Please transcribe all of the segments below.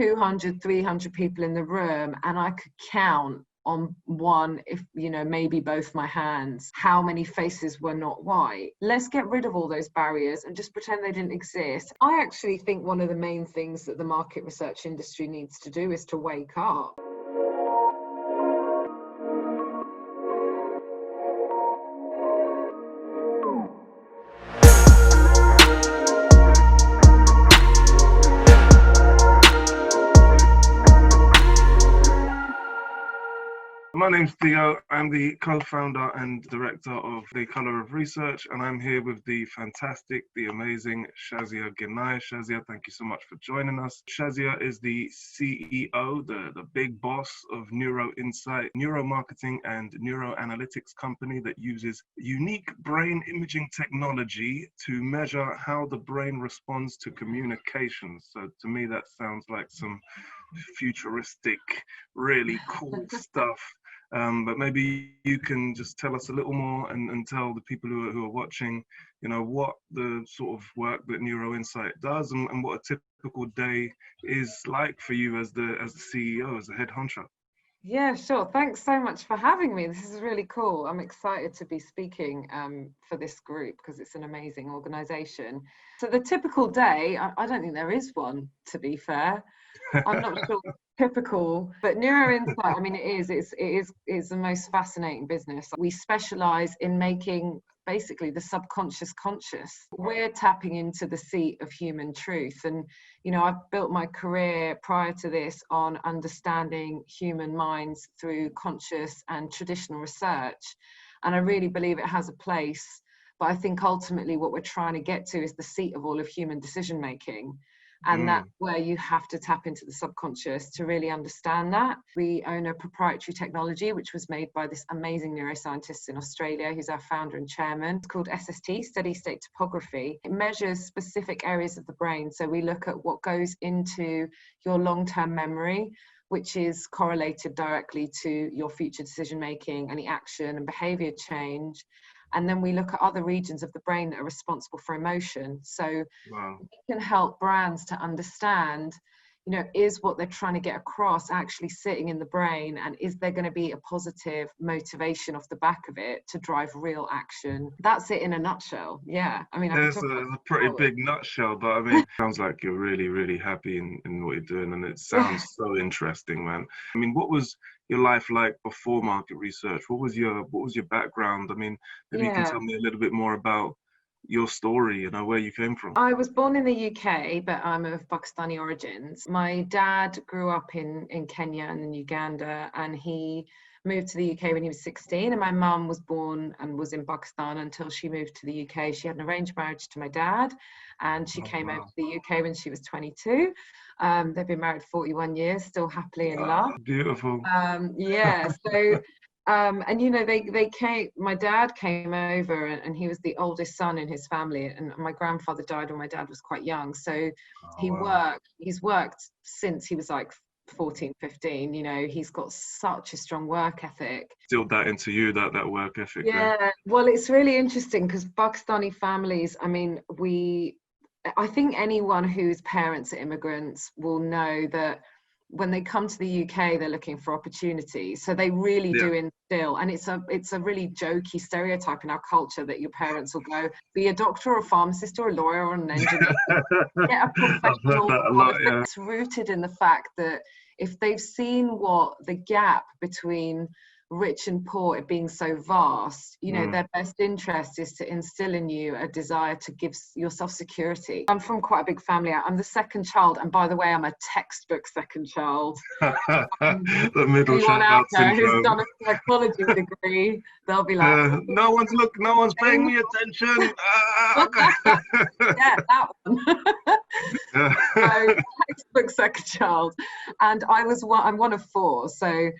200, 300 people in the room, and I could count on one, if maybe both my hands, how many faces were not white. Let's get rid of all those barriers and just pretend they didn't exist. I actually think one of the main things that the market research industry needs to do is to wake up. My name's Theo. I'm the co-founder and director of The Colour of Research, and I'm here with the fantastic, the amazing Shazia Ginai. Shazia, thank you so much for joining us. Shazia is the CEO, the big boss of Neuro-Insight, neuromarketing and neuroanalytics company that uses unique brain imaging technology to measure how the brain responds to communications. So to me, that sounds like some futuristic, really cool stuff. But maybe you can just tell us a little more and tell the people who are watching, what the sort of work that Neuro-Insight does and what a typical day is like for you as the CEO, as the head honcho. Yeah, sure. Thanks so much for having me. This is really cool. I'm excited to be speaking for this group because it's an amazing organization. So the typical day, I don't think there is one, to be fair. I'm not sure typical, but Neuro-Insight, I mean, it is the most fascinating business. We specialize in making basically the subconscious conscious. We're tapping into the seat of human truth. And, I've built my career prior to this on understanding human minds through conscious and traditional research. And I really believe it has a place. But I think ultimately what we're trying to get to is the seat of all of human decision making. And that's where you have to tap into the subconscious to really understand that. We own a proprietary technology which was made by this amazing neuroscientist in Australia, who's our founder and chairman. It's called SST, Steady State Topography. It measures specific areas of the brain. So we look at what goes into your long-term memory, which is correlated directly to your future decision making, any action and behavior change. And then we look at other regions of the brain that are responsible for emotion. So we can help brands to understand, is what they're trying to get across actually sitting in the brain? And is there going to be a positive motivation off the back of it to drive real action? That's it in a nutshell. Yeah. I mean, it's a pretty big nutshell, but I mean, it sounds like you're really, really happy in what you're doing. And it sounds so interesting, man. I mean, what was your life like before market research? What was your background? I mean, maybe you can tell me a little bit more about your story, where you came from. I was born in the UK, but I'm of Pakistani origins. My dad grew up in Kenya and in Uganda, and he moved to the UK when he was 16, and my mum was born and was in Pakistan until she moved to the UK. She had an arranged marriage to my dad, and she came over to the UK when she was 22. They've been married 41 years, still happily in love. Beautiful. So they came, my dad came over and he was the oldest son in his family, and my grandfather died when my dad was quite young. So he's worked since he was like 14, 15, he's got such a strong work ethic. Instilled that into you, that work ethic. Yeah, well, it's really interesting because Pakistani families, I mean, I think anyone whose parents are immigrants will know that when they come to the UK, they're looking for opportunities. So they really do instill, and it's a really jokey stereotype in our culture that your parents will go, be a doctor or a pharmacist or a lawyer or an engineer. Get a professional. It's rooted in the fact that if they've seen what the gap between rich and poor, it being so vast, their best interest is to instill in you a desire to give yourself security. I'm from quite a big family. I'm the second child, and by the way, I'm a textbook second child. The middle child syndrome. Who's done a psychology degree, they'll be like, no one's paying me attention. Yeah, that one. So, textbook second child, and I'm one of four, so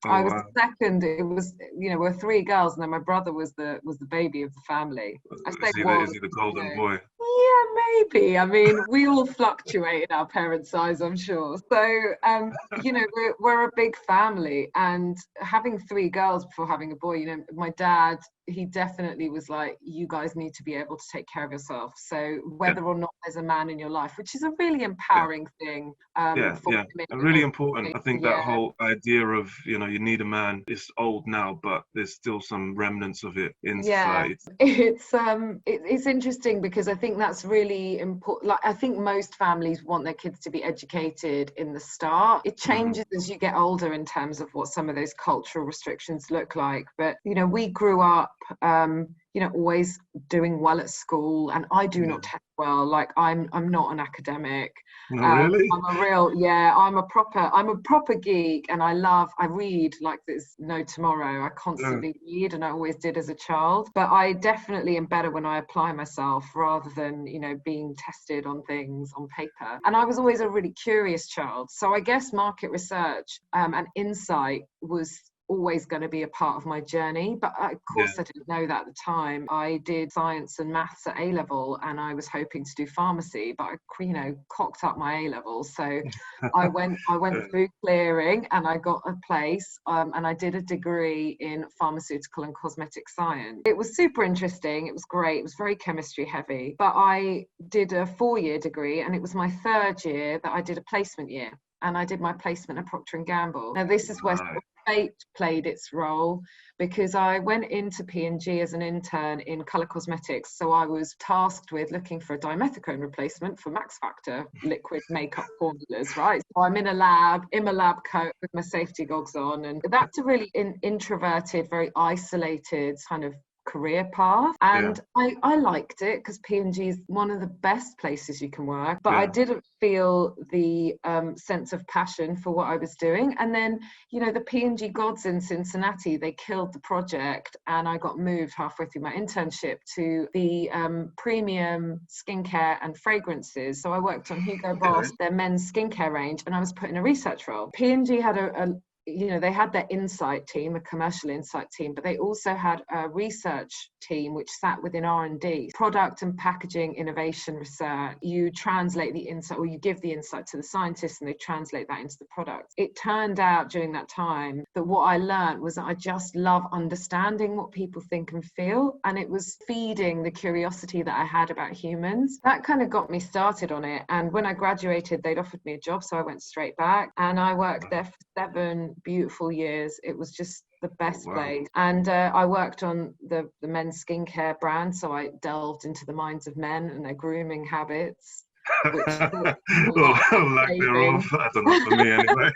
I was the second. It was, we're three girls, and then my brother was the baby of the family. Is he the golden boy? Yeah, maybe. I mean, we all fluctuate in our parents' eyes, I'm sure. So, we're a big family, and having three girls before having a boy. My dad he definitely was like, you guys need to be able to take care of yourself. So whether or not there's a man in your life, which is a really empowering thing for women. Really important. I think that Yeah. whole idea of, you need a man is old now, but there's still some remnants of it in society. It's interesting because I think that's really important. Like, I think most families want their kids to be educated in the start. It changes as you get older in terms of what some of those cultural restrictions look like. But, we grew up, always doing well at school, and I do not test well. Like, I'm not an academic. No, really? I'm a proper geek, and I read like there's no tomorrow. I constantly read, and I always did as a child. But I definitely am better when I apply myself rather than, being tested on things on paper. And I was always a really curious child. So I guess market research and insight was always going to be a part of my journey, but of course I didn't know that at the time. I did science and maths at A-level, and I was hoping to do pharmacy, but I cocked up my A-level, so I went through clearing, and I got a place, and I did a degree in pharmaceutical and cosmetic science. It was super interesting. It was great. It was very chemistry heavy, but I did a 4-year degree, and it was my 3rd year that I did a placement year, and I did my placement at Procter & Gamble. Now this is where fate played its role, because I went into P&G as an intern in colour cosmetics. So I was tasked with looking for a dimethicone replacement for Max Factor liquid makeup formulas, right? So I'm in my lab coat with my safety goggles on, and that's a really introverted, very isolated kind of career path, and I liked it because P&G is one of the best places you can work, but I didn't feel the sense of passion for what I was doing. And then the P&G gods in Cincinnati, they killed the project, and I got moved halfway through my internship to the premium skincare and fragrances. So I worked on Hugo Boss, their men's skincare range, and I was put in a research role. P&G had they had their insight team, a commercial insight team, but they also had a research team which sat within R&D, product and packaging innovation research. You translate the insight, or you give the insight to the scientists, and they translate that into the product. It turned out during that time that what I learned was that I just love understanding what people think and feel, and it was feeding the curiosity that I had about humans. That kind of got me started on it, and when I graduated, they'd offered me a job, so I went straight back, and I worked there for 7 beautiful years. It was just the best place. And I worked on the men's skincare brand, so I delved into the minds of men and their grooming habits. Which lack thereof, I don't know, for me anyway.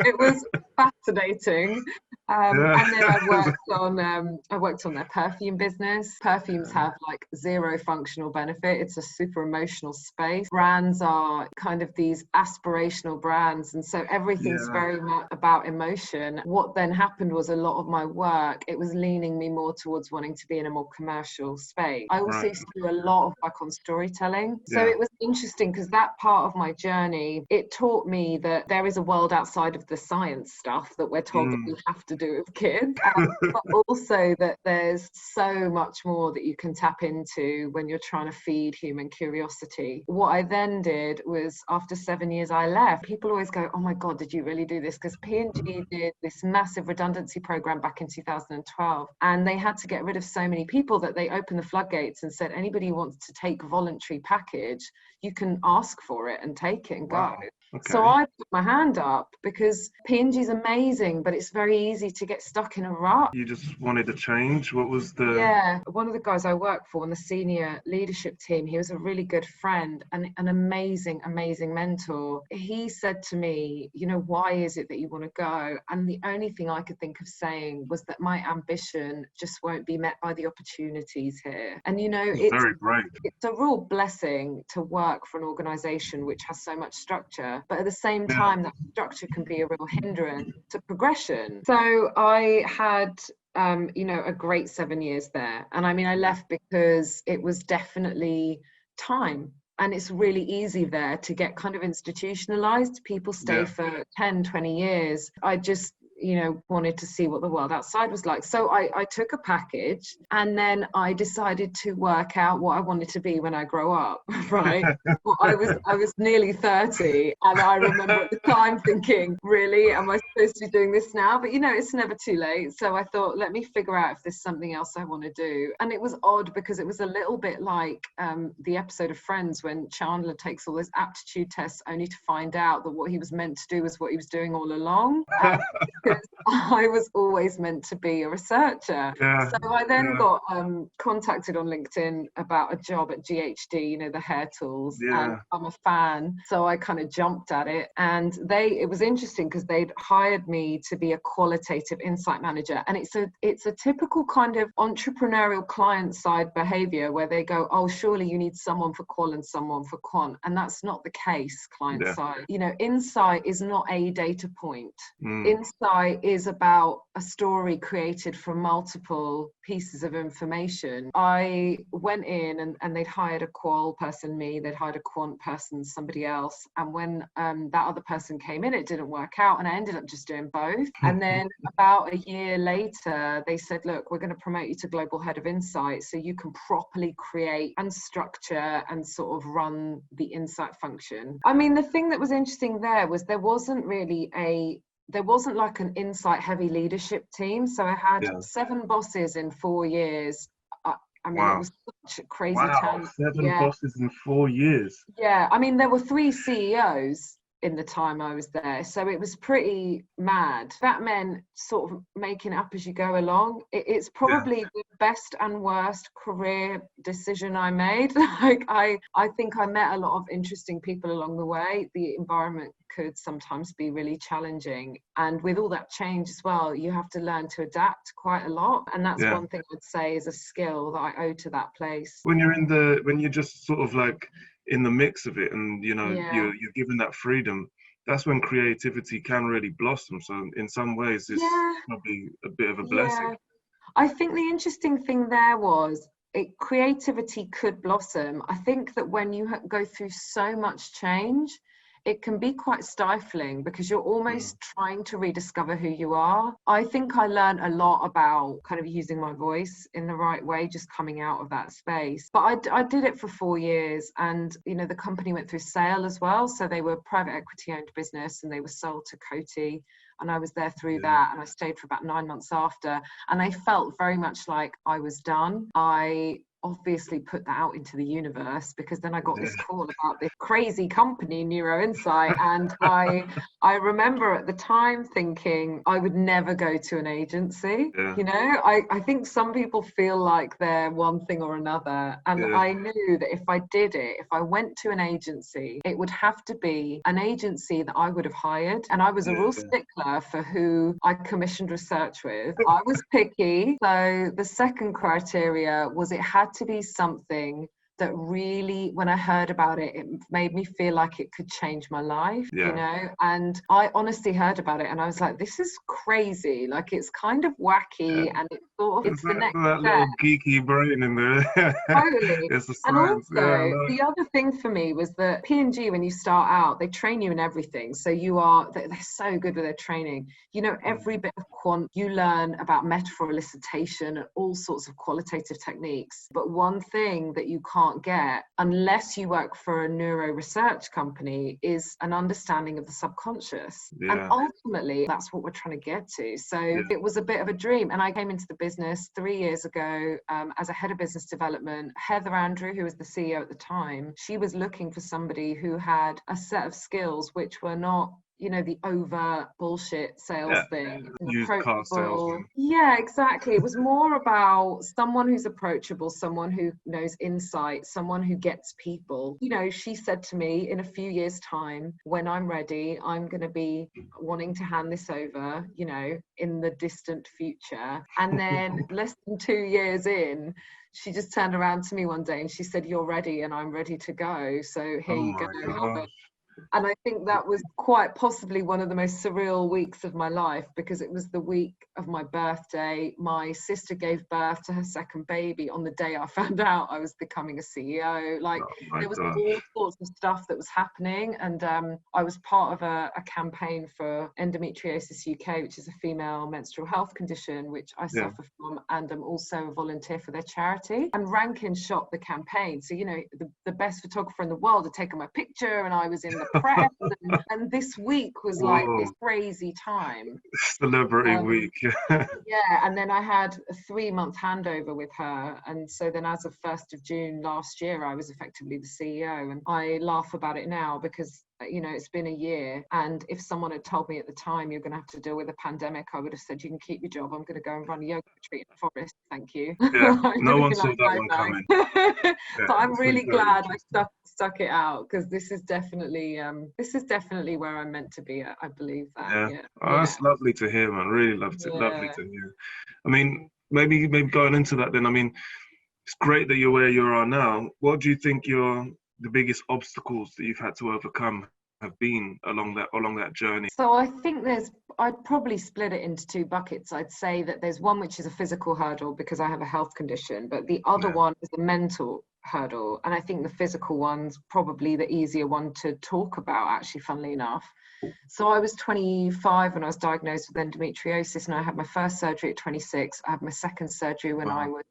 It was fascinating. And then I worked on their perfume business. Perfumes have like 0 functional benefit. It's a super emotional space. Brands are kind of these aspirational brands, and so everything's very much about emotion. What then happened was a lot of my work, it was leaning me more towards wanting to be in a more commercial space. I also used to do a lot of work on storytelling. So it was interesting because that part of my journey, it taught me that there is a world outside of the science stuff that we're told that we have to do with kids, but also that there's so much more that you can tap into when you're trying to feed human curiosity. What I then did was, after 7 years I left, people always go, oh my God, did you really do this? Because P&G did this massive redundancy program back in 2012, and they had to get rid of so many people that they opened the floodgates and said, anybody who wants to take voluntary package, you can ask for it and take it and go. Okay. So I put my hand up because P&G is amazing, but it's very easy to get stuck in a rut. You just wanted to change? What was the... Yeah, one of the guys I work for on the senior leadership team, he was a really good friend and an amazing, amazing mentor. He said to me, why is it that you want to go? And the only thing I could think of saying was that my ambition just won't be met by the opportunities here. And it's very brave. It's a real blessing to work for an organization which has so much structure, but at the same time, that structure can be a real hindrance to progression. So I had a great 7 years there. And I left because it was definitely time. And it's really easy there to get kind of institutionalized. People stay for 10, 20 years. I just, wanted to see what the world outside was like. So I took a package, and then I decided to work out what I wanted to be when I grow up, right? Well, I was nearly 30, and I remember at the time thinking, really, am I supposed to be doing this now? But it's never too late. So I thought, let me figure out if there's something else I want to do. And it was odd because it was a little bit like the episode of Friends when Chandler takes all those aptitude tests only to find out that what he was meant to do was what he was doing all along. Because I was always meant to be a researcher. So I then got contacted on LinkedIn about a job at GHD, the hair tools, and I'm a fan. So I kind of jumped at it, and it was interesting because they'd hired me to be a qualitative insight manager. And it's a typical kind of entrepreneurial client side behavior where they go, oh, surely you need someone for qual and someone for quant. And that's not the case client side. Insight is not a data point. Insight is about a story created from multiple pieces of information. I went in and they'd hired a qual person, they'd hired a quant person, somebody else. And when that other person came in, it didn't work out. And I ended up just doing both. And then about a year later, they said, look, we're going to promote you to global head of insight so you can properly create and structure and sort of run the insight function. I mean, the thing that was interesting there was there wasn't like an insight heavy leadership team. So I had 7 bosses in 4 years. I mean, it was such a crazy time. 7 bosses in 4 years. Yeah, I mean, there were 3 CEOs in the time I was there. So it was pretty mad. That meant sort of making it up as you go along. It's probably the best and worst career decision I made. Like, I think I met a lot of interesting people along the way. The environment could sometimes be really challenging. And with all that change as well, you have to learn to adapt quite a lot. And that's one thing I'd say is a skill that I owe to that place. When you're just sort of like in the mix of it and you're given that freedom, that's when creativity can really blossom. So in some ways it's probably a bit of a blessing. I think the interesting thing there was creativity could blossom. I think that when you go through so much change, it can be quite stifling because you're almost trying to rediscover who you are. I think I learned a lot about kind of using my voice in the right way, just coming out of that space. But I did it for 4 years, and the company went through sale as well. So they were private equity owned business and they were sold to Coty. And I was there through that, and I stayed for about 9 months after. And I felt very much like I was done. I obviously put that out into the universe because then I got this call about this crazy company, Neuro-Insight. And I remember at the time thinking I would never go to an agency. I think some people feel like they're one thing or another. And I knew that if I did it, if I went to an agency, it would have to be an agency that I would have hired. And I was a real stickler for who I commissioned research with. I was picky. So the second criteria was it had to be something that really, when I heard about it, it made me feel like it could change my life, and I honestly heard about it and I was like, this is crazy. Like, it's kind of wacky and it's sort of, it's the next that step. Little geeky brain in there. Totally. It's the And science. also, the other thing for me was that P&G, when you start out, they train you in everything. So they're so good with their training. Every bit of quant, you learn about metaphor elicitation and all sorts of qualitative techniques. But one thing that you can't get unless you work for a neuro research company is an understanding of the subconscious. And ultimately, that's what we're trying to get to. So it was a bit of a dream. And I came into the business 3 years ago as a head of business development. Heather Andrew, who was the CEO at the time, she was looking for somebody who had a set of skills which were not the over bullshit sales thing. Used car salesman. Yeah, exactly. It was more about someone who's approachable, someone who knows insight, someone who gets people. She said to me, in a few years' time, when I'm ready, I'm going to be wanting to hand this over, in the distant future. And then less than 2 years in, she just turned around to me one day and she said, you're ready and I'm ready to go. So here you go. And I think that was quite possibly one of the most surreal weeks of my life, because it was the week of my birthday. My sister gave birth to her second baby on the day I found out I was becoming a CEO. Like, Oh my there was gosh. all sorts of stuff that was happening. And I was part of a campaign for Endometriosis UK, which is a female menstrual health condition, which I suffer from, and I'm also a volunteer for their charity. And Rankin shot the campaign. So, you know, the best photographer in the world had taken my picture, and I was in the press. And this week was like this crazy time. Celebrity week. Yeah, and then I had a 3-month handover with her, and so then as of 1st of June last year, I was effectively the CEO. And I laugh about it now because, you know, it's been a year, and if someone had told me at the time you're going to have to deal with a pandemic, I would have said, you can keep your job, I'm going to go and run a yoga retreat in the forest, thank you. Yeah, no one saw that one coming. But I'm really glad I stuck it out, because this is definitely where I'm meant to be at. I believe that. Oh, that's lovely to hear, man. Really lovely to hear. I mean, maybe going into that then, I mean, it's great that you're where you are now. What do you think the biggest obstacles that you've had to overcome have been along that journey? So I think I'd probably split it into 2 buckets. I'd say that there's one which is a physical hurdle because I have a health condition, but the other one is a mental hurdle. And I think the physical one's probably the easier one to talk about, actually, funnily enough. So I was 25 when I was diagnosed with endometriosis, and I had my first surgery at 26. I had my second surgery when I was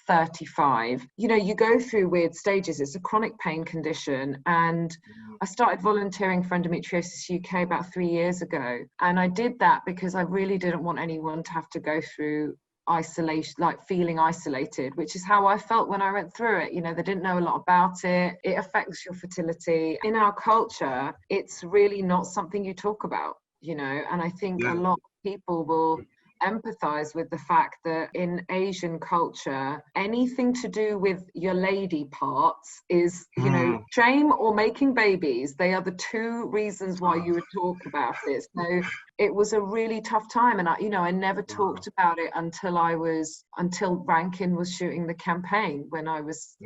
35. You know, you go through weird stages. It's a chronic pain condition, and I started volunteering for Endometriosis UK about 3 years ago, and I did that because I really didn't want anyone to have to go through isolation, like feeling isolated, which is how I felt when I went through it. You know, they didn't know a lot about it. It affects your fertility. In our culture, it's really not something you talk about, you know, and I think a lot of people will empathize with the fact that in Asian culture, anything to do with your lady parts is, you know, shame or making babies. They are the 2 reasons why you would talk about it. So it was a really tough time, and I never talked about it until Rankin was shooting the campaign when I was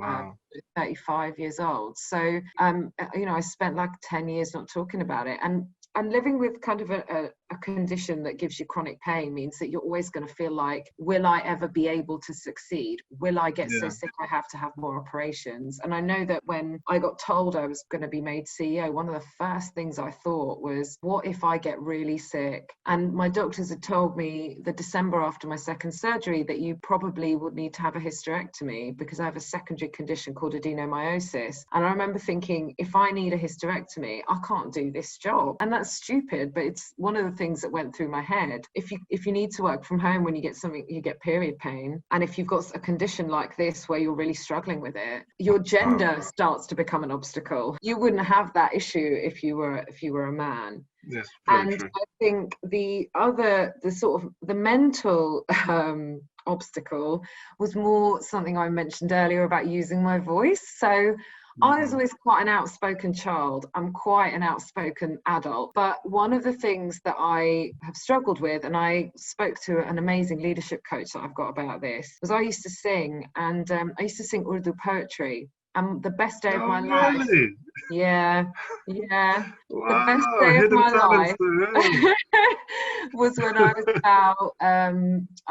35 years old. So I spent like 10 years not talking about it, and living with kind of a condition that gives you chronic pain means that you're always going to feel like, will I ever be able to succeed? Will I get so sick I have to have more operations? And I know that when I got told I was going to be made CEO, one of the first things I thought was, what if I get really sick? And my doctors had told me the December after my second surgery that you probably would need to have a hysterectomy because I have a secondary condition called adenomyosis. And I remember thinking, if I need a hysterectomy, I can't do this job. And that's stupid, but it's one of the things that went through my head. If you need to work from home when you get period pain, and if you've got a condition like this where you're really struggling with it, your gender starts to become an obstacle. You wouldn't have that issue if you were a man. Yes, and true. I think the mental obstacle was more something I mentioned earlier about using my voice. So I was always quite an outspoken child. I'm quite an outspoken adult. But one of the things that I have struggled with, and I spoke to an amazing leadership coach that I've got about this, was I used to sing, and I used to sing Urdu poetry. And the best day of my life. Yeah. Wow, the best day of my life was when I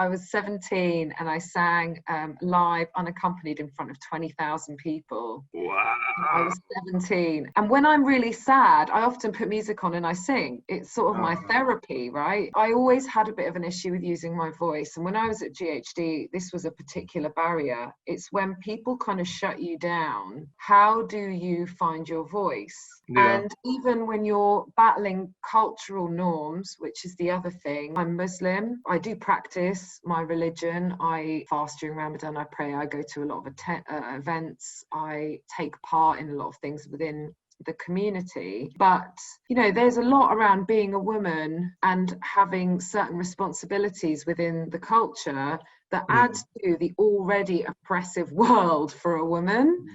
was 17 and I sang live unaccompanied in front of 20,000 people. Wow. I was 17. And when I'm really sad, I often put music on and I sing. It's sort of my therapy, right? I always had a bit of an issue with using my voice. And when I was at GHD, this was a particular barrier. It's when people kind of shut you down. How do you find your voice? And even when you're battling cultural norms, which is the other thing, I'm Muslim. I do practice my religion. I fast during Ramadan. I pray. I go to a lot of events. I take part in a lot of things within the community. But, you know, there's a lot around being a woman and having certain responsibilities within the culture that adds to the already oppressive world for a woman.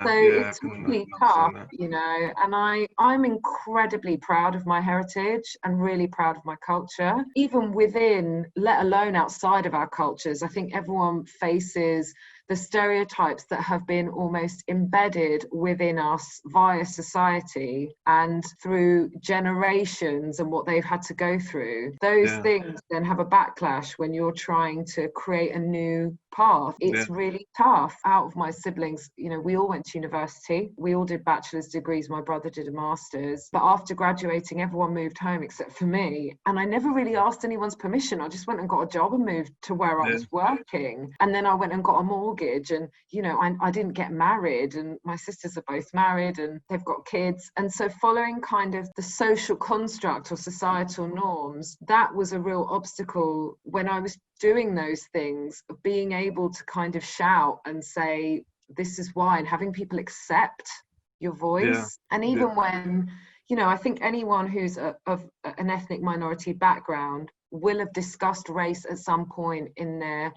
So yeah, I it's can really tough, understand that. you know, and I'm incredibly proud of my heritage and really proud of my culture, even within, let alone outside of our cultures. I think everyone faces the stereotypes that have been almost embedded within us via society and through generations and what they've had to go through. Those Yeah, things then have a backlash when you're trying to create a new path. yeah, It's really tough. Out of my siblings, you know, we all went to university. We all did bachelor's degrees. My brother did a master's. But after graduating, everyone moved home except for me. And I never really asked anyone's permission. I just went and got a job and moved to where I yeah, was working. And then I went and got a mortgage. And, you know, I didn't get married. And my sisters are both married and they've got kids. And so following kind of the social construct or societal norms, that was a real obstacle when I was doing those things, being able to kind of shout and say, this is why, and having people accept your yeah, voice. And yeah, even when, you know, I think anyone who's of an ethnic minority background will have discussed race at some point in their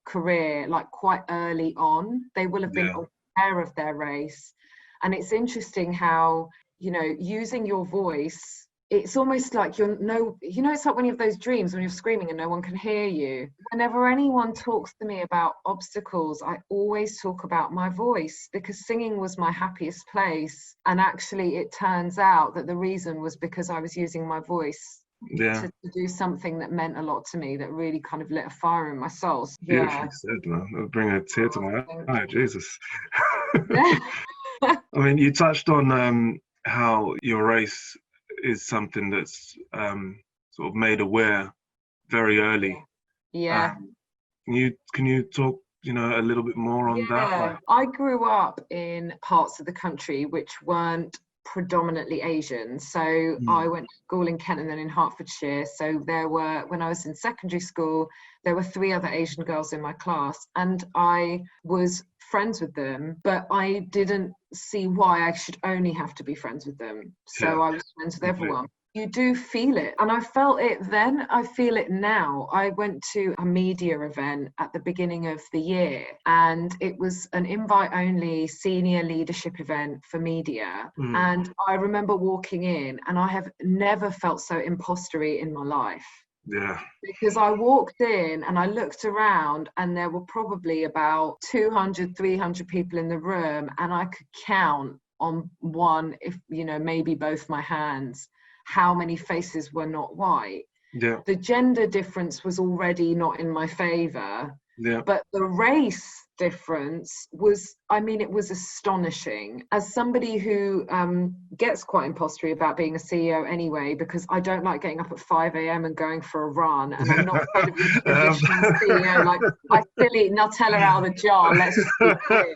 career, like quite early on. They will have been yeah, aware of their race. And it's interesting how, you know, using your voice, it's almost like you know, it's like when you have those dreams when you're screaming and no one can hear you. Whenever anyone talks to me about obstacles, I always talk about my voice, because singing was my happiest place. And actually, it turns out that the reason was because I was using my voice yeah. to do something that meant a lot to me, that really kind of lit a fire in my soul. Beautifully Yeah. said, man. It'll bring a tear to my eye, Jesus. Yeah. I mean, you touched on how your race is something that's sort of made aware very early. Yeah. Um, can you talk, a little bit more on that? Yeah, I grew up in parts of the country which weren't predominantly Asian. So I went to school in Kent and then in Hertfordshire. So there were, when I was in secondary school, there were 3 other Asian girls in my class, and I was friends with them, but I didn't see why I should only have to be friends with them. So Yeah, I was friends with completely. everyone. You do feel it. And I felt it then, I feel it now. I went to a media event at the beginning of the year, and it was an invite-only senior leadership event for media. And I remember walking in, and I have never felt so impostery in my life. Yeah, Because I walked in and I looked around, and there were probably about 200, 300 people in the room, and I could count on one, if, maybe both my hands, how many faces were not white. yeah, The gender difference was already not in my favor, yeah, but the race difference was, it was astonishing. As somebody who gets quite impostery about being a CEO anyway, because I don't like getting up at 5 a.m. and going for a run, and I'm not kind of your traditional CEO, like, I still eat Nutella out of the jar, let's just be clear.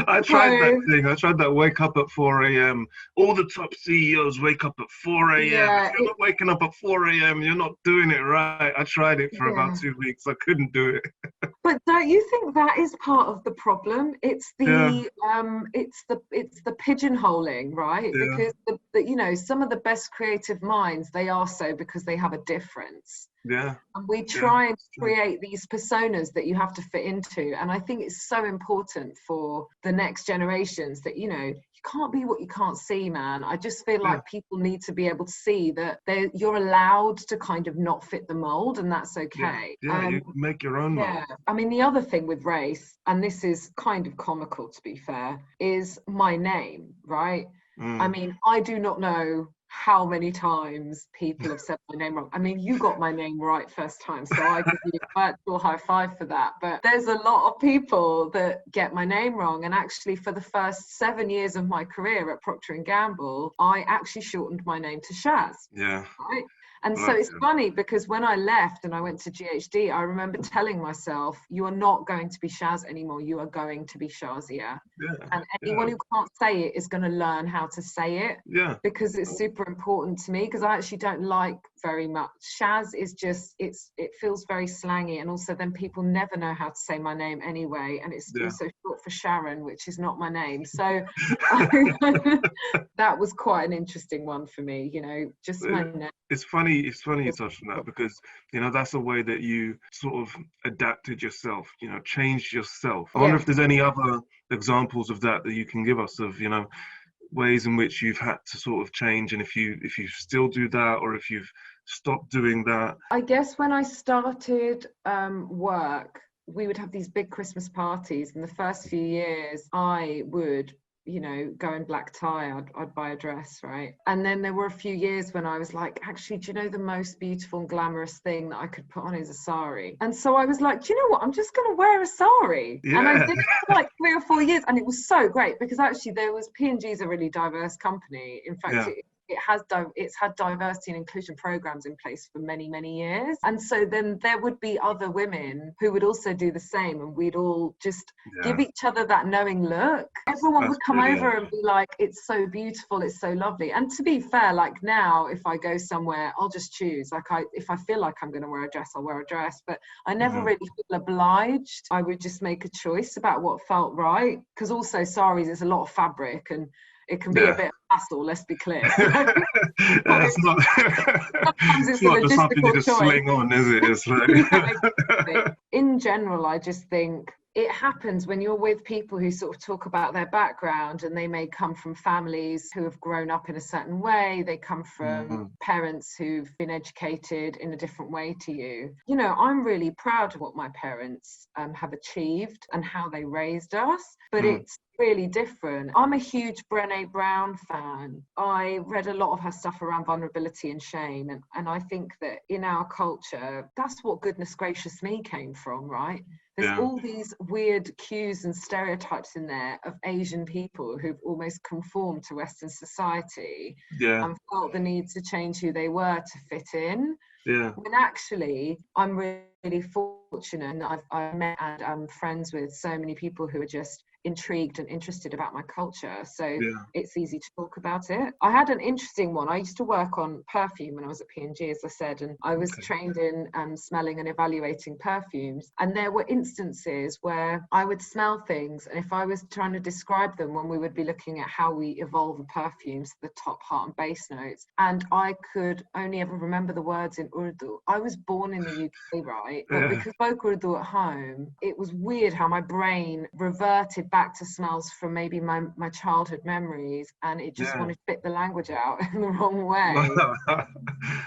I tried that thing. I tried that wake up at 4 a.m. All the top CEOs wake up at 4 a.m. Yeah, If you're not waking up at 4 a.m., you're not doing it right. I tried it for about 2 weeks. I couldn't do it. But don't you think that is part of the problem? It's Yeah, the pigeonholing, right? yeah, Because some of the best creative minds, they are so because they have a difference. yeah, And we yeah. try and create these personas that you have to fit into. And I think it's so important for the next generations that, you can't be what you can't see, man. I just feel like people need to be able to see that you're allowed to kind of not fit the mold, and that's okay. Yeah, you make your own mold. The other thing with race, and this is kind of comical to be fair, is my name, right? I do not know how many times people have said my name wrong. You got my name right first time, so I give you a virtual high five for that. But there's a lot of people that get my name wrong. And actually, for the first 7 years of my career at Procter & Gamble, I actually shortened my name to Shaz. Yeah. Right? And so it's funny because when I left and I went to GHD, I remember telling myself, you are not going to be Shaz anymore. You are going to be Shazia. And anyone who can't say it is going to learn how to say it. Yeah. Because it's super important to me, because I actually don't like very much. Shaz is just, it feels very slangy, and also then people never know how to say my name anyway, and it's also short for Sharon, which is not my name. So that was quite an interesting one for me, you know, just my name. It's funny you touched on that, because, you know, that's a way that you sort of adapted yourself, you know, changed yourself. I wonder if there's any other examples of that you can give us, of, you know, ways in which you've had to sort of change, and if you still do that, or if you've stopped doing that. I guess when I started work, we would have these big Christmas parties, and the first few years I would, you know, go in black tie. I'd buy a dress, right? And then there were a few years when I was like, actually, do you know the most beautiful and glamorous thing that I could put on is a sari? And so I was like, do you know what? I'm just going to wear a sari. Yeah. And I did it for like 3 or 4 years, and it was so great, because actually P&G is a really diverse company. In fact, it's had diversity and inclusion programs in place for many, many years. And so then there would be other women who would also do the same, and we'd all just give each other that knowing look. Everyone would come over and be like, it's so beautiful, it's so lovely. And to be fair, like now, if I go somewhere, I'll just choose. Like if I feel like I'm going to wear a dress, I'll wear a dress. But I never really feel obliged. I would just make a choice about what felt right. Because also saris is a lot of fabric, and it can be a bit of a hassle, let's be clear. It's not just something you just sling on, is it? It's like... In general, I just think it happens when you're with people who sort of talk about their background, and they may come from families who have grown up in a certain way. They come from parents who've been educated in a different way to you. You know, I'm really proud of what my parents have achieved and how they raised us, but it's really different. I'm a huge Brené Brown fan. I read a lot of her stuff around vulnerability and shame, and I think that in our culture, that's what goodness gracious me came from, right? There's all these weird cues and stereotypes in there of Asian people who've almost conformed to Western society and felt the need to change who they were to fit in. When actually, I'm really fortunate, and I've met and I'm friends with so many people who are just intrigued and interested about my culture, so it's easy to talk about it. I had an interesting one. I used to work on perfume when I was at P&G, as I said, and I was trained in smelling and evaluating perfumes, and there were instances where I would smell things, and if I was trying to describe them, when we would be looking at how we evolve a perfume, so the top, heart and base notes, and I could only ever remember the words in Urdu. I was born in the UK, right? But because I spoke Urdu at home, it was weird how my brain reverted back to smells from maybe my childhood memories, and it just wanted to spit the language out in the wrong way.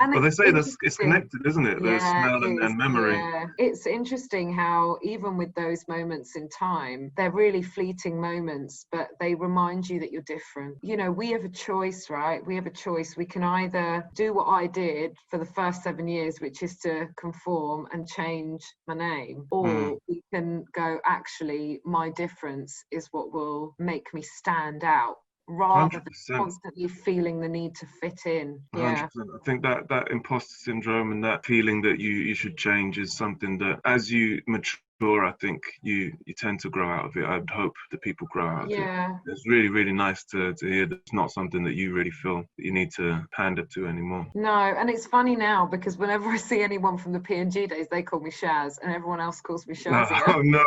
And well, they say it's connected, isn't it? The smell and memory. It's interesting how even with those moments in time, they're really fleeting moments, but they remind you that you're different. You know, we have a choice, right? We have a choice. We can either do what I did for the first 7 years, which is to conform and change my name, or we can go, actually, my difference is what will make me stand out, rather 100%. than constantly feeling the need to fit in. 100%. I think that imposter syndrome and that feeling that you should change is something that, as you mature, I think you tend to grow out of it. I'd hope that people grow out of it. It's really, really nice to hear that it's not something that you really feel that you need to pander to anymore. No, and it's funny now, because whenever I see anyone from the P&G days, they call me Shaz, and everyone else calls me Shazia. Oh no.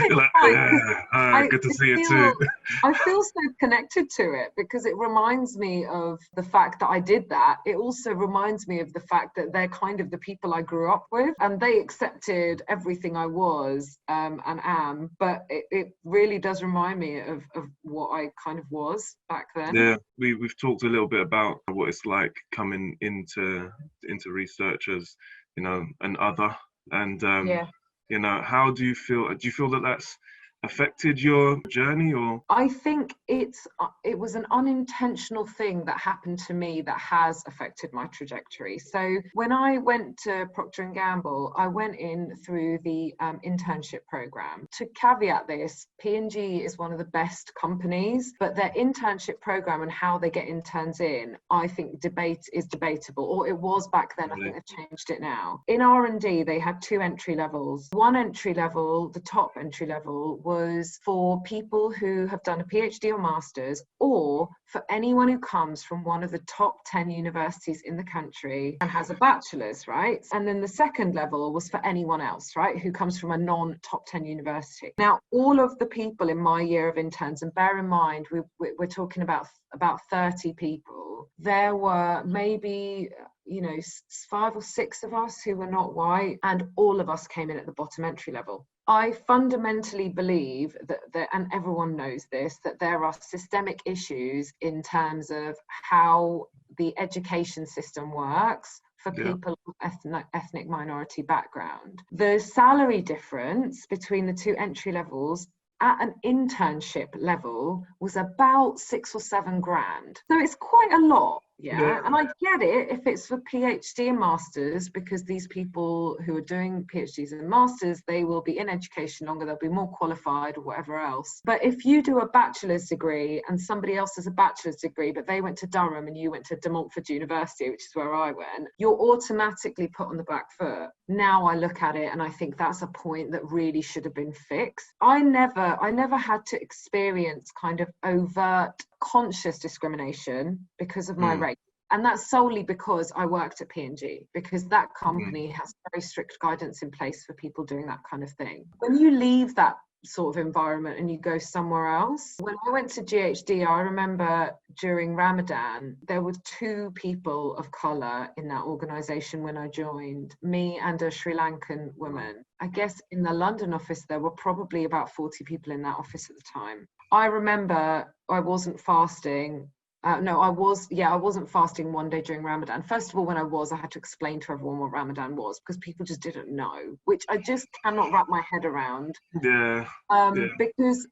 You're like, good to see you too. I feel so connected to it, because it reminds me of the fact that I did that. It also reminds me of the fact that they're kind of the people I grew up with, and they accepted everything I was and am, but it really does remind me of what I kind of was back then. Yeah, we've talked a little bit about what it's like coming into research as, you know, an other, and you know, how do you feel? Do you feel that that's affected your journey? Or I think it was an unintentional thing that happened to me that has affected my trajectory. So when I went to Procter & Gamble, I went in through the internship program. To caveat this, P&G is one of the best companies, but their internship program and how they get interns in, I think is debatable, or it was back then. I think they've changed it now. In R&D, they had 2 entry levels. One entry level, the top entry level, was was for people who have done a PhD or master's, or for anyone who comes from one of the top 10 universities in the country and has a bachelor's, right? And then the second level was for anyone else, right, who comes from a non-top 10 university. Now, all of the people in my year of interns, and bear in mind, we're talking about 30 people, there were maybe 5 or 6 of us who were not white, and all of us came in at the bottom entry level. I fundamentally believe that, and everyone knows this, that there are systemic issues in terms of how the education system works for people of ethnic minority background. The salary difference between the two entry levels at an internship level was about 6 or 7 grand. So it's quite a lot. Yeah, and I get it if it's for PhD and masters, because these people who are doing PhDs and masters, they will be in education longer, they'll be more qualified or whatever else. But if you do a bachelor's degree and somebody else has a bachelor's degree, but they went to Durham and you went to De Montfort University, which is where I went, you're automatically put on the back foot. Now I look at it and I think that's a point that really should have been fixed. I never had to experience kind of overt conscious discrimination because of my race. And that's solely because I worked at P&G, because that company has very strict guidance in place for people doing that kind of thing. When you leave that sort of environment and you go somewhere else, when I went to GHD, I remember during Ramadan, there were 2 people of colour in that organisation when I joined, me and a Sri Lankan woman. I guess in the London office, there were probably about 40 people in that office at the time. I remember I wasn't fasting. I wasn't fasting one day during Ramadan. First of all, when I had to explain to everyone what Ramadan was, because people just didn't know, which I just cannot wrap my head around. Because,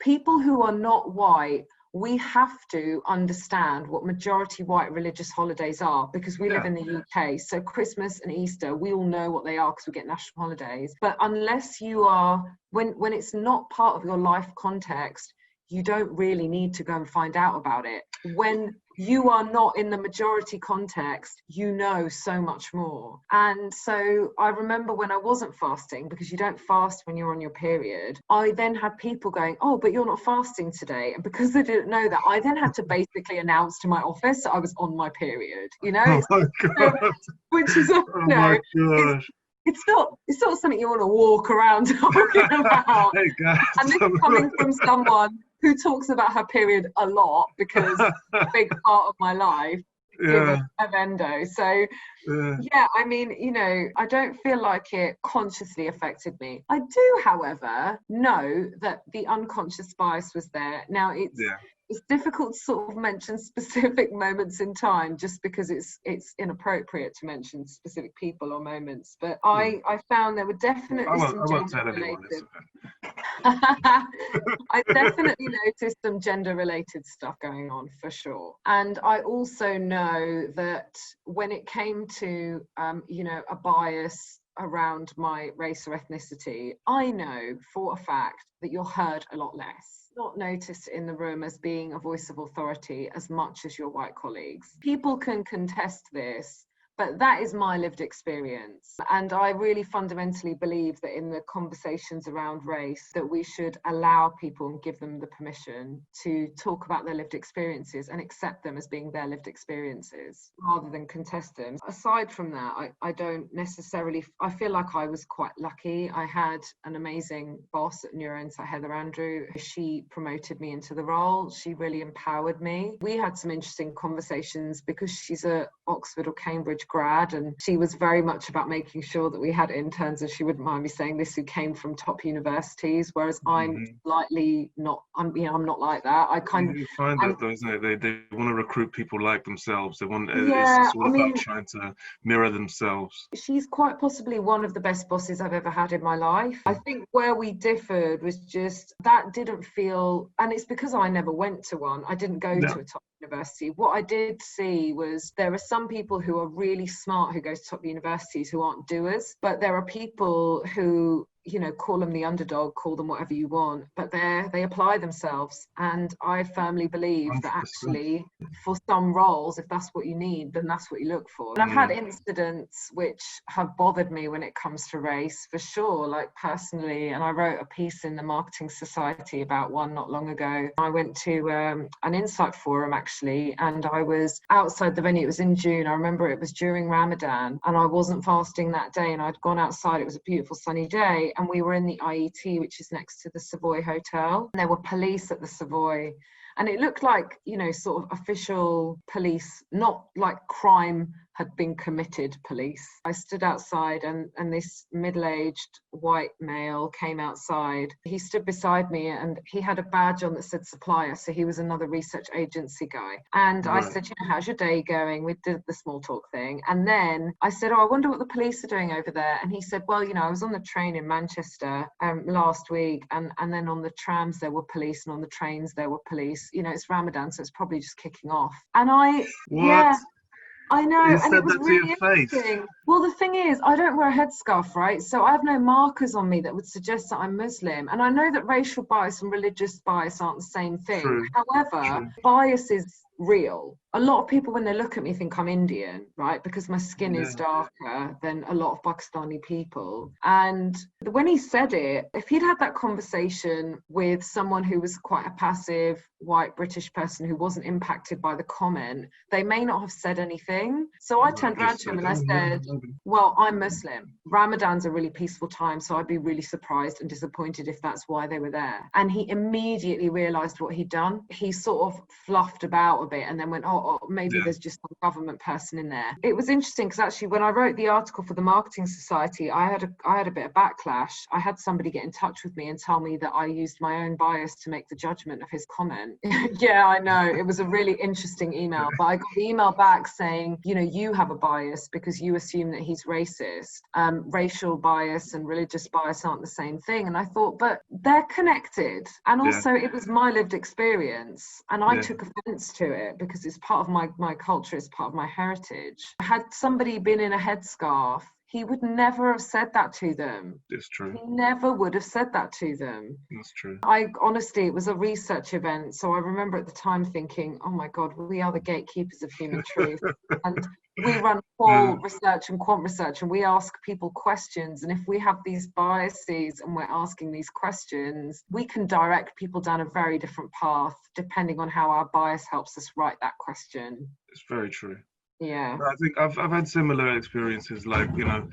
people who are not white, we have to understand what majority white religious holidays are, because we live in the UK. So Christmas and Easter, we all know what they are because we get national holidays. But unless you are, when it's not part of your life context, you don't really need to go and find out about it. When you are not in the majority context, you know so much more. And so I remember when I wasn't fasting, because you don't fast when you're on your period, I then had people going, oh, but you're not fasting today. And because they didn't know that, I then had to basically announce to my office that I was on my period, Oh my God. Which is, my gosh. It's not something you want to walk around talking about. Hey guys, and this is coming from someone who talks about her period a lot, because a big part of my life is of endo. So I mean, I don't feel like it consciously affected me. I do, however, know that the unconscious bias was there. Now it's difficult to sort of mention specific moments in time, just because it's inappropriate to mention specific people or moments. But I found there were definitely some gender-related. I definitely noticed some gender-related stuff going on, for sure. And I also know that when it came to a bias around my race or ethnicity, I know for a fact that you're heard a lot less. Not noticed in the room as being a voice of authority as much as your white colleagues. People can contest this, but that is my lived experience. And I really fundamentally believe that in the conversations around race, that we should allow people and give them the permission to talk about their lived experiences and accept them as being their lived experiences rather than contest them. Aside from that, I don't necessarily, I feel like I was quite lucky. I had an amazing boss at Neuro-Insight, Heather Andrew. She promoted me into the role. She really empowered me. We had some interesting conversations because she's a Oxford or Cambridge grad, and she was very much about making sure that we had interns, and she wouldn't mind me saying this, who came from top universities, whereas I'm slightly not, I'm not like that. I kind of find that though, isn't it? They want to recruit people like themselves. They want it's sort of about trying to mirror themselves. She's quite possibly one of the best bosses I've ever had in my life. I think where we differed was just that didn't feel, and it's because I never went to one. I didn't go to a top university. What I did see was there are some people who are really smart who go to top universities who aren't doers, but there are people who you know, call them the underdog, call them whatever you want, but they apply themselves. And I firmly believe that 100%. actually for some roles, if that's what you need, then that's what you look for. And I've had incidents which have bothered me when it comes to race, for sure, like personally. And I wrote a piece in the Marketing Society about one not long ago. I went to an Insight forum actually, and I was outside the venue. It was in June. I remember it was during Ramadan, and I wasn't fasting that day, and I'd gone outside. It was a beautiful sunny day, and we were in the IET, which is next to the Savoy Hotel. And there were police at the Savoy, and it looked like, you know, sort of official police, not like crime had been committed police. I stood outside, and this middle-aged white male came outside. He stood beside me, and he had a badge on that said supplier, so he was another research agency guy. And I said, you know, how's your day going? We did the small talk thing. And then I said, oh, I wonder what the police are doing over there. And he said, well, you know, I was on the train in Manchester last week, and then on the trams there were police, and on the trains there were police. You know, it's Ramadan, so it's probably just kicking off. And yeah, I know, You and said it was that to really your face. interesting. Well, the thing is, I don't wear a headscarf, right? So I have no markers on me that would suggest that I'm Muslim. And I know that racial bias and religious bias aren't the same thing. True. However, True. bias is real. A lot of people, when they look at me, think I'm Indian, right? Because my skin is darker than a lot of Pakistani people. And when he said it, if he'd had that conversation with someone who was quite a passive white British person who wasn't impacted by the comment, they may not have said anything. So I turned around to him and I said, well, I'm Muslim. Ramadan's a really peaceful time, so I'd be really surprised and disappointed if that's why they were there. And he immediately realised what he'd done. He sort of fluffed about a bit and then went, oh, maybe there's just some government person in there. It was interesting because actually when I wrote the article for the Marketing Society, I had a bit of backlash. I had somebody get in touch with me and tell me that I used my own bias to make the judgment of his comment. Yeah, I know. It was a really interesting email, but I got the email back saying, you know, you have a bias because you assume that he's racist. Racial bias and religious bias aren't the same thing. And I thought, but they're connected. And also it was my lived experience, and I took offense to it because it's part of my culture, it's part of my heritage. Had somebody been in a headscarf, he would never have said that to them. It's true. He never would have said that to them. That's true. Honestly, it was a research event. So I remember at the time thinking, oh my God, we are the gatekeepers of human truth. And we run qual research and quant research, and we ask people questions. And if we have these biases and we're asking these questions, we can direct people down a very different path depending on how our bias helps us write that question. It's very true. Yeah. I think I've had similar experiences. Like, you know,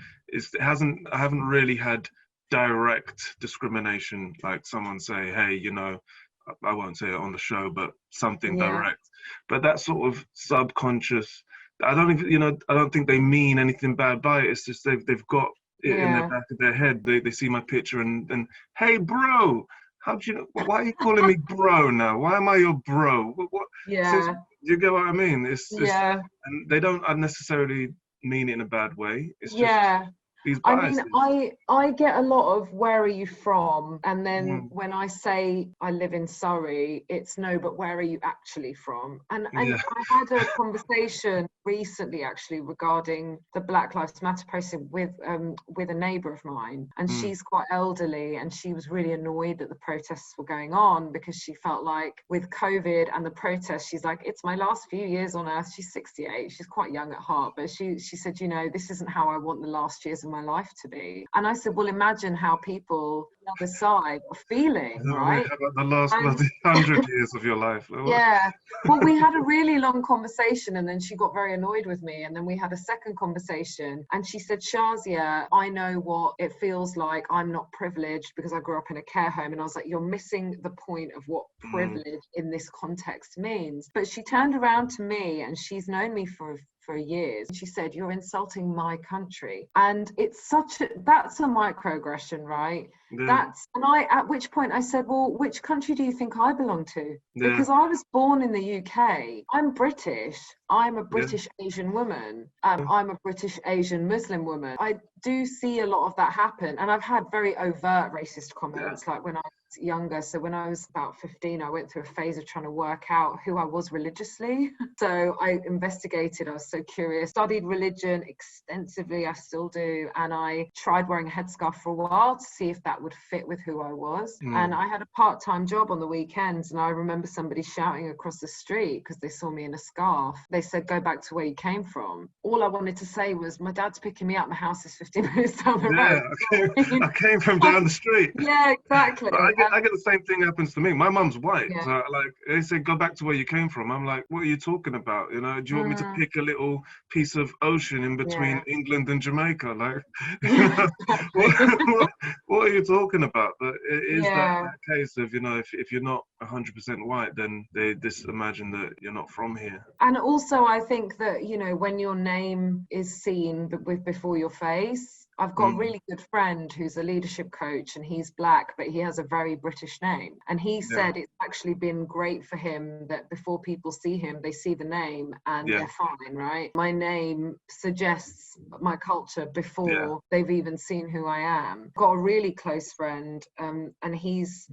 I haven't really had direct discrimination. Like someone say, hey, you know, I won't say it on the show, but something direct. But that sort of subconscious, I don't think they mean anything bad by it. It's just they've got it in the back of their head. They see my picture and hey, bro, why are you calling me bro now? Why am I your bro? What? Yeah. Do you get what I mean? It's and they don't unnecessarily mean it in a bad way. It's just these biases. I mean, I get a lot of where are you from? And then when I say I live in Surrey, it's no, but where are you actually from? And I had a conversation recently actually regarding the Black Lives Matter process with a neighbour of mine, and she's quite elderly, and she was really annoyed that the protests were going on because she felt like with COVID and the protests, she's like, it's my last few years on earth. She's 68, she's quite young at heart, but she said, you know, this isn't how I want the last years of my life to be. And I said, well, imagine how people on the other side are feeling, right? How about the last 100 years of your life? Yeah. Well, we had a really long conversation, and then she got very annoyed with me, and then we had a second conversation, and she said, Shazia, I know what it feels like. I'm not privileged because I grew up in a care home. And I was like, you're missing the point of what privilege in this context means. But she turned around to me, and she's known me for years. She said, you're insulting my country. And it's that's a microaggression, right? At which point I said, well, which country do you think I belong to? Because I was born in the UK. I'm British. I'm a British Asian woman. I'm a British Asian Muslim woman. I do see a lot of that happen. And I've had very overt racist comments, like when I younger. So when I was about 15, I went through a phase of trying to work out who I was religiously. So I investigated, I was so curious, studied religion extensively, I still do. And I tried wearing a headscarf for a while to see if that would fit with who I was. And I had a part-time job on the weekends. And I remember somebody shouting across the street because they saw me in a scarf. They said, go back to where you came from. All I wanted to say was, my dad's picking me up. My house is 15 minutes down the road. I came from down the street. Yeah, exactly. But I get the same thing happens to me. My mum's white. Yeah. So like they say, go back to where you came from. I'm like, what are you talking about? You know, do you want me to pick a little piece of ocean in between England and Jamaica? Like, what are you talking about? But it is that case of, you know, if you're not 100% white, then they just imagine that you're not from here. And also, I think that, you know, when your name is seen before your face, I've got a really good friend who's a leadership coach, and he's black, but he has a very British name. And he said it's actually been great for him that before people see him, they see the name and they're fine, right? My name suggests my culture before they've even seen who I am. Got a really close friend, and he's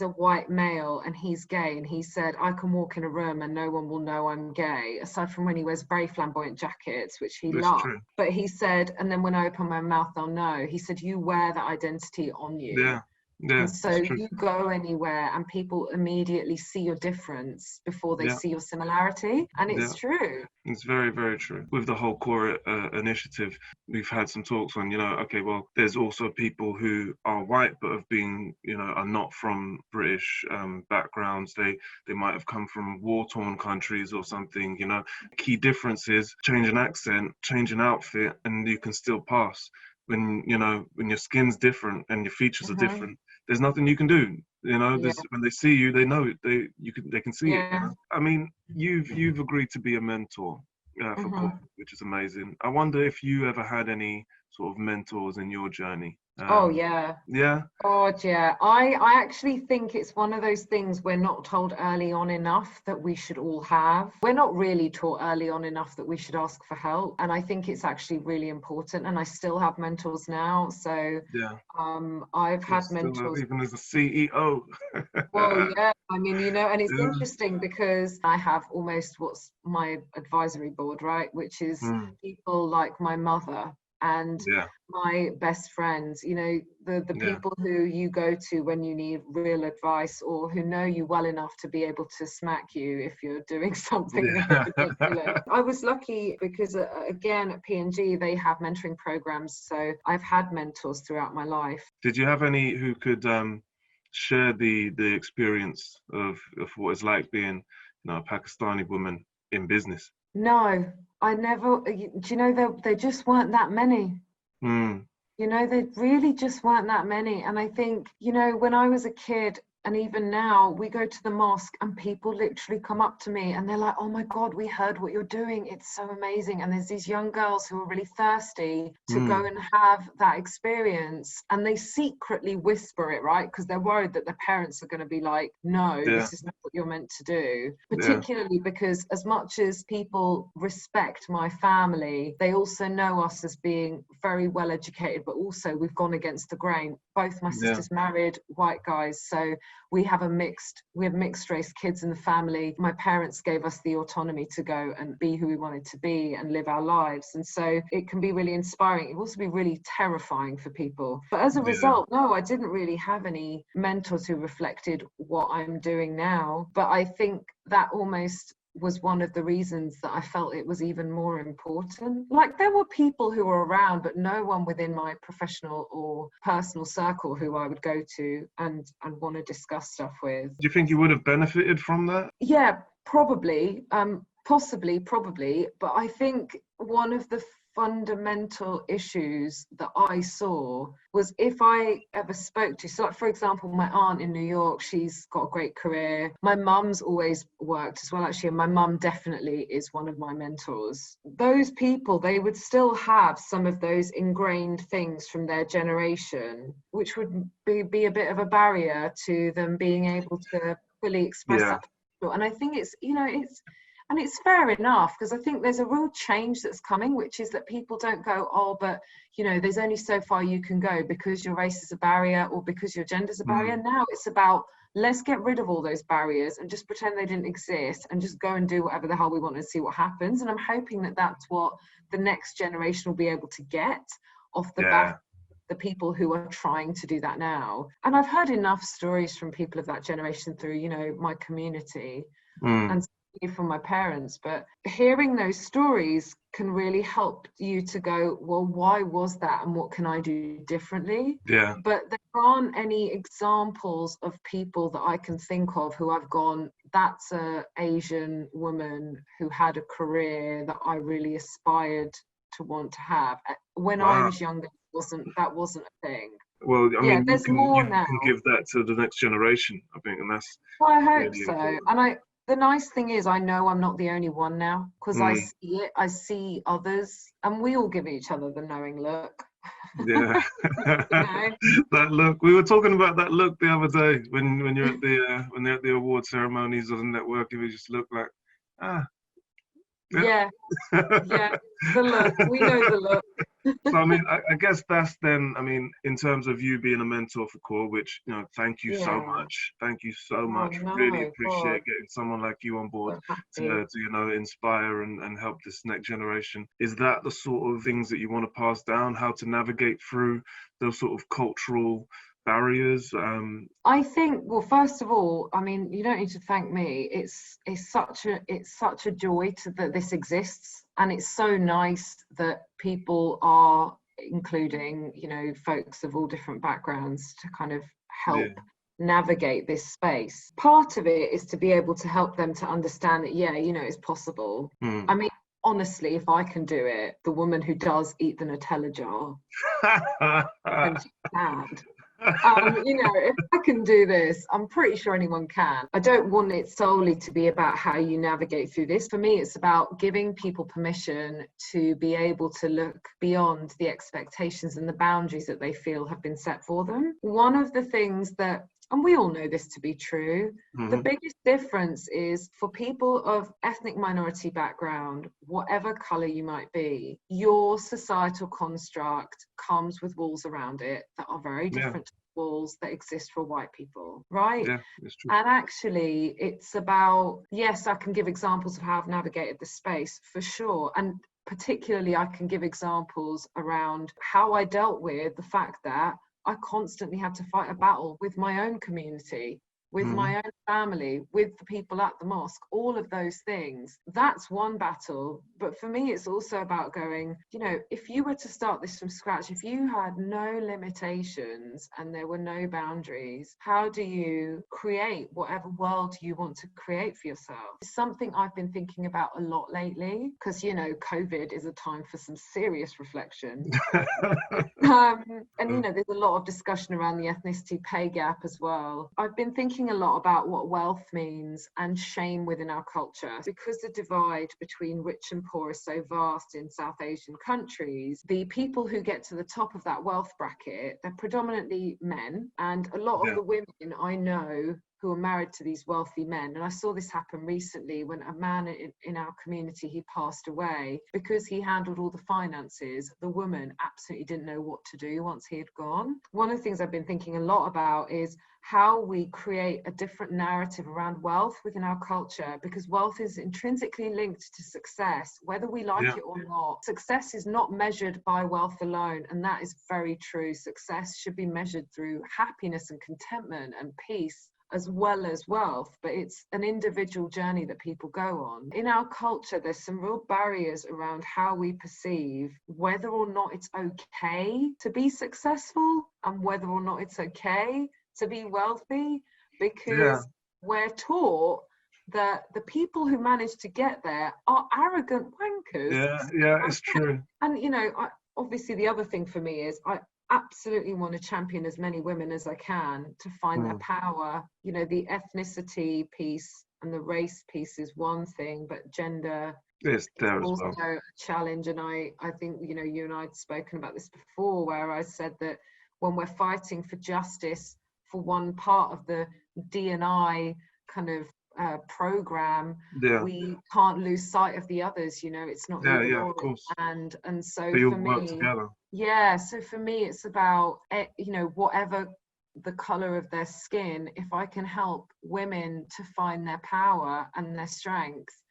a white male and he's gay, and he said, I can walk in a room and no one will know I'm gay, aside from when he wears very flamboyant jackets, which he loves. True. But he said, and then when I open my mouth, they'll know. He said, you wear that identity on you. Yeah. And so you go anywhere and people immediately see your difference before they see your similarity. And it's true. It's very, very true. With the whole core initiative, we've had some talks on, you know, okay, well, there's also people who are white but have been, you know, are not from British backgrounds. They might have come from war-torn countries or something, you know. Key difference is change an accent, change an outfit, and you can still pass. When, you know, when your skin's different and your features are different, there's nothing you can do. You know, when they see you, they know it. They can see it. You know? I mean, you've agreed to be a mentor for Paul, which is amazing. I wonder if you ever had any sort of mentors in your journey. Oh yeah. Yeah. God, yeah. I actually think it's one of those things we're not told early on enough that we should all have. We're not really taught early on enough that we should ask for help. And I think it's actually really important. And I still have mentors now. So I've had mentors. Even as a CEO. Well, yeah. I mean, you know, and it's interesting because I have almost what's my advisory board, right? Which is people like my mother and my best friends, you know, the people who you go to when you need real advice, or who know you well enough to be able to smack you if you're doing something ridiculous. I was lucky because again at P&G they have mentoring programs, so I've had mentors throughout my life. Did you have any who could share the experience of what it's like being, you know, a Pakistani woman in business? No, I never. Do you know, there just weren't that many. You know, there really just weren't that many. And I think, you know, when I was a kid, and even now, we go to the mosque and people literally come up to me and they're like, oh my God, we heard what you're doing. It's so amazing. And there's these young girls who are really thirsty to go and have that experience. And they secretly whisper it, right? Because they're worried that their parents are going to be like, no, this is not what you're meant to do. Particularly because as much as people respect my family, they also know us as being very well educated, but also we've gone against the grain. Both my sisters married white guys. So we have mixed race kids in the family. My parents gave us the autonomy to go and be who we wanted to be and live our lives. And so it can be really inspiring. It can also be really terrifying for people. But as a result, no, I didn't really have any mentors who reflected what I'm doing now. But I think that almost was one of the reasons that I felt it was even more important. Like, there were people who were around, but no one within my professional or personal circle who I would go to and want to discuss stuff with. Do you think you would have benefited from that? Yeah, probably. Possibly. But I think one of the fundamental issues that I saw was if I ever spoke to, so like, for example, my aunt in New York, she's got a great career. My mum's always worked as well, actually, and my mum definitely is one of my mentors. Those people, they would still have some of those ingrained things from their generation, which would be a bit of a barrier to them being able to fully express that. And I think it's, you know, And it's fair enough, because I think there's a real change that's coming, which is that people don't go, oh, but, you know, there's only so far you can go because your race is a barrier or because your gender is a barrier. Now it's about, let's get rid of all those barriers and just pretend they didn't exist and just go and do whatever the hell we want and see what happens. And I'm hoping that that's what the next generation will be able to get off the back the people who are trying to do that now. And I've heard enough stories from people of that generation through, you know, my community and from my parents, but hearing those stories can really help you to go, well, why was that and what can I do differently? But there aren't any examples of people that I can think of who I've gone, that's a Asian woman who had a career that I really aspired to want to have. When I was younger, that wasn't a thing. Well, I mean, there's more now. You can give that to the next generation, I think, and that's. Well, I hope really so. important. And the nice thing is, I know I'm not the only one now, because I see it. I see others, and we all give each other the knowing look. Yeah, You know? that look. We were talking about that look the other day when you're at the when they're at the award ceremonies or the networking. We just look like, Yeah, the look. We know the look. So I mean, I guess that's then. I mean, in terms of you being a mentor for CORE, which, you know, thank you so much. Thank you so much. No, Really appreciate God. getting someone like you on board So to you know, inspire and help this next generation. Is that the sort of things that you want to pass down? How to navigate through those sort of cultural barriers? I think, well, first of all, I mean, you don't need to thank me. It's such a joy that this exists, and it's so nice that people are including, you know, folks of all different backgrounds to kind of help navigate this space. Part of it is to be able to help them to understand that, you know, it's possible. I mean, honestly, if I can do it, the woman who does eat the Nutella jar, and she's sad. You know, if I can do this, I'm pretty sure anyone can. I don't want it solely to be about how you navigate through this. For me, it's about giving people permission to be able to look beyond the expectations and the boundaries that they feel have been set for them. One of the things that, and we all know this to be true, the biggest difference is for people of ethnic minority background, whatever colour you might be, your societal construct comes with walls around it that are very different to the walls that exist for white people, right? Yeah, it's true. And actually, it's about, yes, I can give examples of how I've navigated this space for sure. And particularly, I can give examples around how I dealt with the fact that I constantly had to fight a battle with my own community, with my own family, with the people at the mosque, all of those things. That's one battle. But for me, it's also about going, you know, if you were to start this from scratch, if you had no limitations and there were no boundaries, how do you create whatever world you want to create for yourself? It's something I've been thinking about a lot lately, because, you know, COVID is a time for some serious reflection. And, you know, there's a lot of discussion around the ethnicity pay gap as well. I've been thinking a lot about what wealth means and shame within our culture. Because the divide between rich and poor is so vast in South Asian countries, the people who get to the top of that wealth bracket, they're predominantly men. And a lot of the women I know who are married to these wealthy men. And I saw this happen recently when a man in our community, he passed away because he handled all the finances. The woman absolutely didn't know what to do once he had gone. One of the things I've been thinking a lot about is how we create a different narrative around wealth within our culture, because wealth is intrinsically linked to success, whether we like it or not. Success is not measured by wealth alone, and that is very true. Success should be measured through happiness and contentment and peace, as well as wealth, but it's an individual journey that people go on. In our culture, there's some real barriers around how we perceive whether or not it's okay to be successful and whether or not it's okay to be wealthy, because we're taught that the people who manage to get there are arrogant wankers. It's true. And, you know, obviously the other thing for me is I absolutely want to champion as many women as I can to find their power. You know, the ethnicity piece and the race piece is one thing, but gender is also a challenge. And I think, you know, you and I had spoken about this before, where I said that when we're fighting for justice for one part of the D&I kind of program, Yeah. we can't lose sight of the others, you know, it's not Yeah, either yeah, or. of course. And so But you for work me, together. yeah, so for me, it's about, you know, whatever the color of their skin, if I can help women to find their power and their strengths,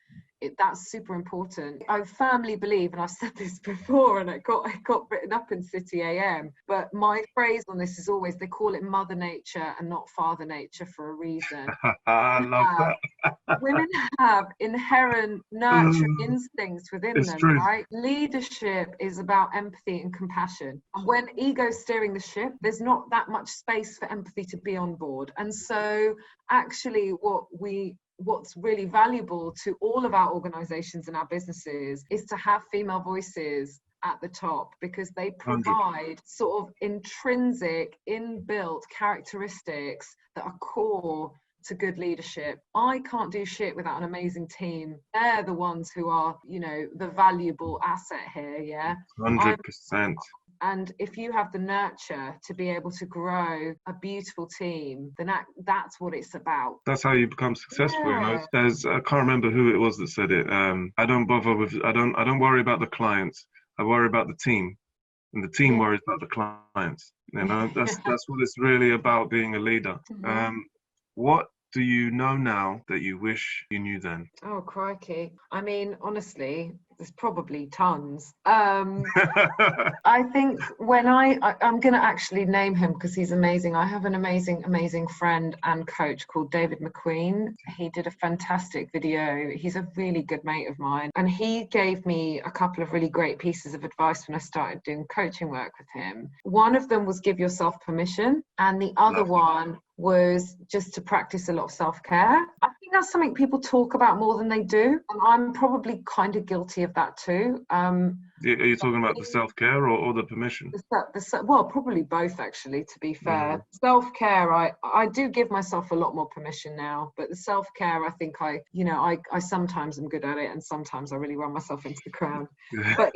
that's super important. I firmly believe, and I've said this before, and it got written up in City AM, but my phrase on this is always, they call it Mother Nature and not Father Nature for a reason. I love that. Women have inherent nurturing instincts within It's them, true. right? Leadership is about empathy and compassion. When ego's steering the ship, there's not that much space for empathy to be on board. And so actually what's really valuable to all of our organizations and our businesses is to have female voices at the top, because they provide sort of intrinsic, inbuilt characteristics that are core to good leadership. I can't do shit without an amazing team. They're the ones who are, you know, the valuable asset here, yeah? 100%. And if you have the nurture to be able to grow a beautiful team, then that's what it's about. That's how you become successful. Yeah. You know, I can't remember who it was that said it. I don't worry about the clients. I worry about the team, and the team worries about the clients. You know, that's what it's really about, being a leader. Mm-hmm. What do you know now that you wish you knew then? Oh, crikey. I mean, honestly, there's probably tons. I think when I'm going to actually name him because he's amazing. I have an amazing friend and coach called David McQueen. He did a fantastic video. He's a really good mate of mine. And he gave me a couple of really great pieces of advice when I started doing coaching work with him. One of them was give yourself permission. And the other one was just to practice a lot of self-care. I think that's something people talk about more than they do. And I'm probably kind of guilty of that too. Are you talking about the self-care or the permission? Well, probably both, actually, to be fair. Self-care, I do give myself a lot more permission now, but the self-care, I think I sometimes am good at it and sometimes I really run myself into the ground. But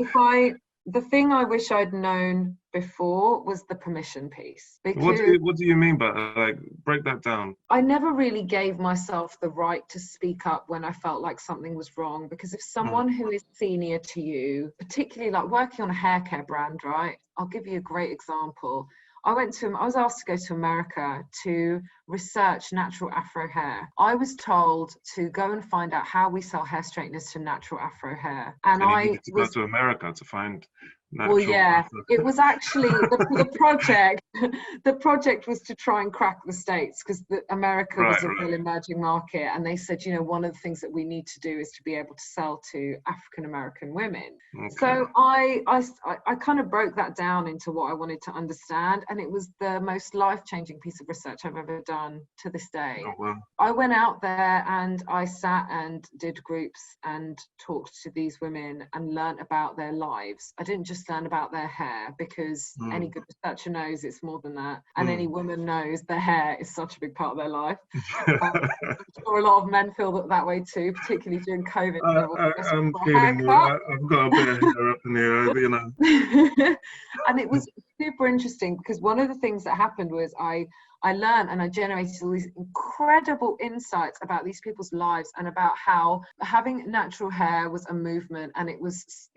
the thing I wish I'd known before was the permission piece. Because what do you mean by that? Like, break that down. I never really gave myself the right to speak up when I felt like something was wrong. Because if someone who is senior to you, particularly like working on a hair care brand, right? I'll give you a great example. I was asked to go to America to research natural Afro hair. I was told to go and find out how we sell hair straighteners to natural Afro hair. And you needed to go to America to find natural. Well, yeah, it was actually the project. The project was to try and crack the States, because America was a real emerging market. And they said, you know, one of the things that we need to do is to be able to sell to African American women. Okay. So I kind of broke that down into what I wanted to understand. And it was the most life-changing piece of research I've ever done to this day. Oh, wow. I went out there and I sat and did groups and talked to these women and learned about their lives. I didn't just learn about their hair, because any good researcher knows it's more than that, and any woman knows their hair is such a big part of their life. I'm sure a lot of men feel that way too, particularly during COVID. I'm feeling you. I've got a bit of hair up in here, you know. And it was super interesting, because one of the things that happened was I learned and I generated all these incredible insights about these people's lives, and about how having natural hair was a movement, and it was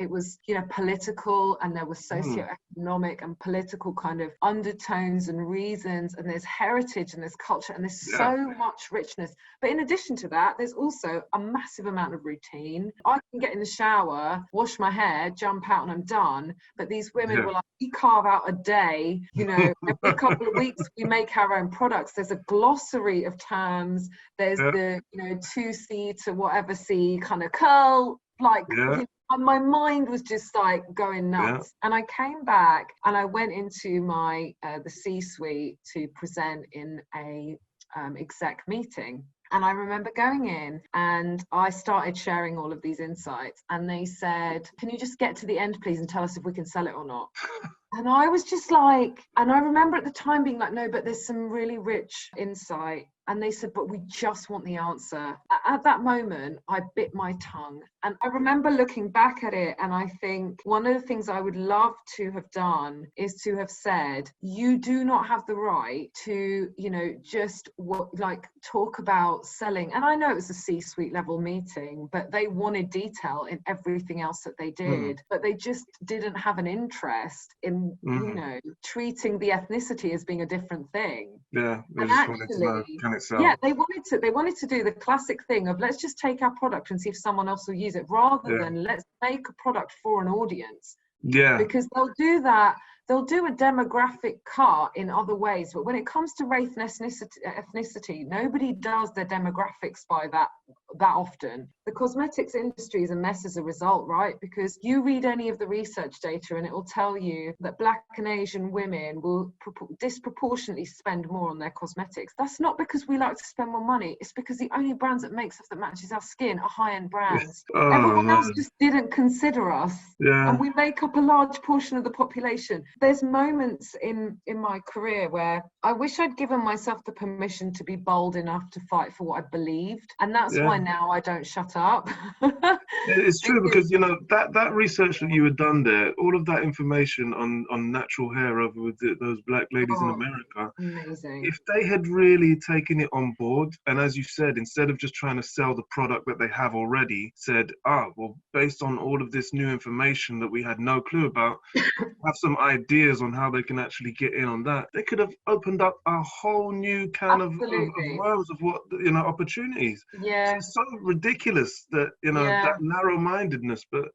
you know, political, and there was socioeconomic and political kind of undertones and reasons, and there's heritage and there's culture and there's so much richness. But in addition to that, there's also a massive amount of routine. I can get in the shower, wash my hair, jump out, and I'm done. But these women will like, we carve out a day, you know, every couple of weeks we make our own products. There's a glossary of terms. There's the, you know, 2C to whatever C kind of curl, like, and my mind was just like going nuts. And I came back and I went into my the C-suite to present in a exec meeting. And I remember going in and I started sharing all of these insights, and they said, can you just get to the end, please, and tell us if we can sell it or not? And I was just like, and I remember at the time being like, no, but there's some really rich insight And they said, but we just want the answer. At that moment, I bit my tongue. And I remember looking back at it, and I think one of the things I would love to have done is to have said, you do not have the right to, just talk about selling. And I know it was a C-suite level meeting, but they wanted detail in everything else that they did. But they just didn't have an interest in, treating the ethnicity as being a different thing. Yeah, they And just actually, wanted to know, can it sell? yeah, they wanted to do the classic thing of, let's just take our product and see if someone else will use it, rather than let's make a product for an audience. Yeah. Because they'll do that. They'll do a demographic cut in other ways, but when it comes to race and ethnicity, nobody does their demographics by that often. The cosmetics industry is a mess as a result, right? Because you read any of the research data and it will tell you that Black and Asian women will disproportionately spend more on their cosmetics. That's not because we like to spend more money. It's because the only brands that make stuff that matches our skin are high-end brands. Everyone else just didn't consider us. Yeah. And we make up a large portion of the population. There's moments in my career where I wish I'd given myself the permission to be bold enough to fight for what I believed. And that's why now I don't shut up. It's true, because that research that you had done there, all of that information on natural hair over with those Black ladies in America, amazing. If they had really taken it on board, and as you said, instead of just trying to sell the product that they have already, said, well, based on all of this new information that we had no clue about, have some ideas on how they can actually get in on that, they could have opened up a whole new kind of worlds of what, opportunities. Yeah. It's so ridiculous that, that narrow-mindedness, but,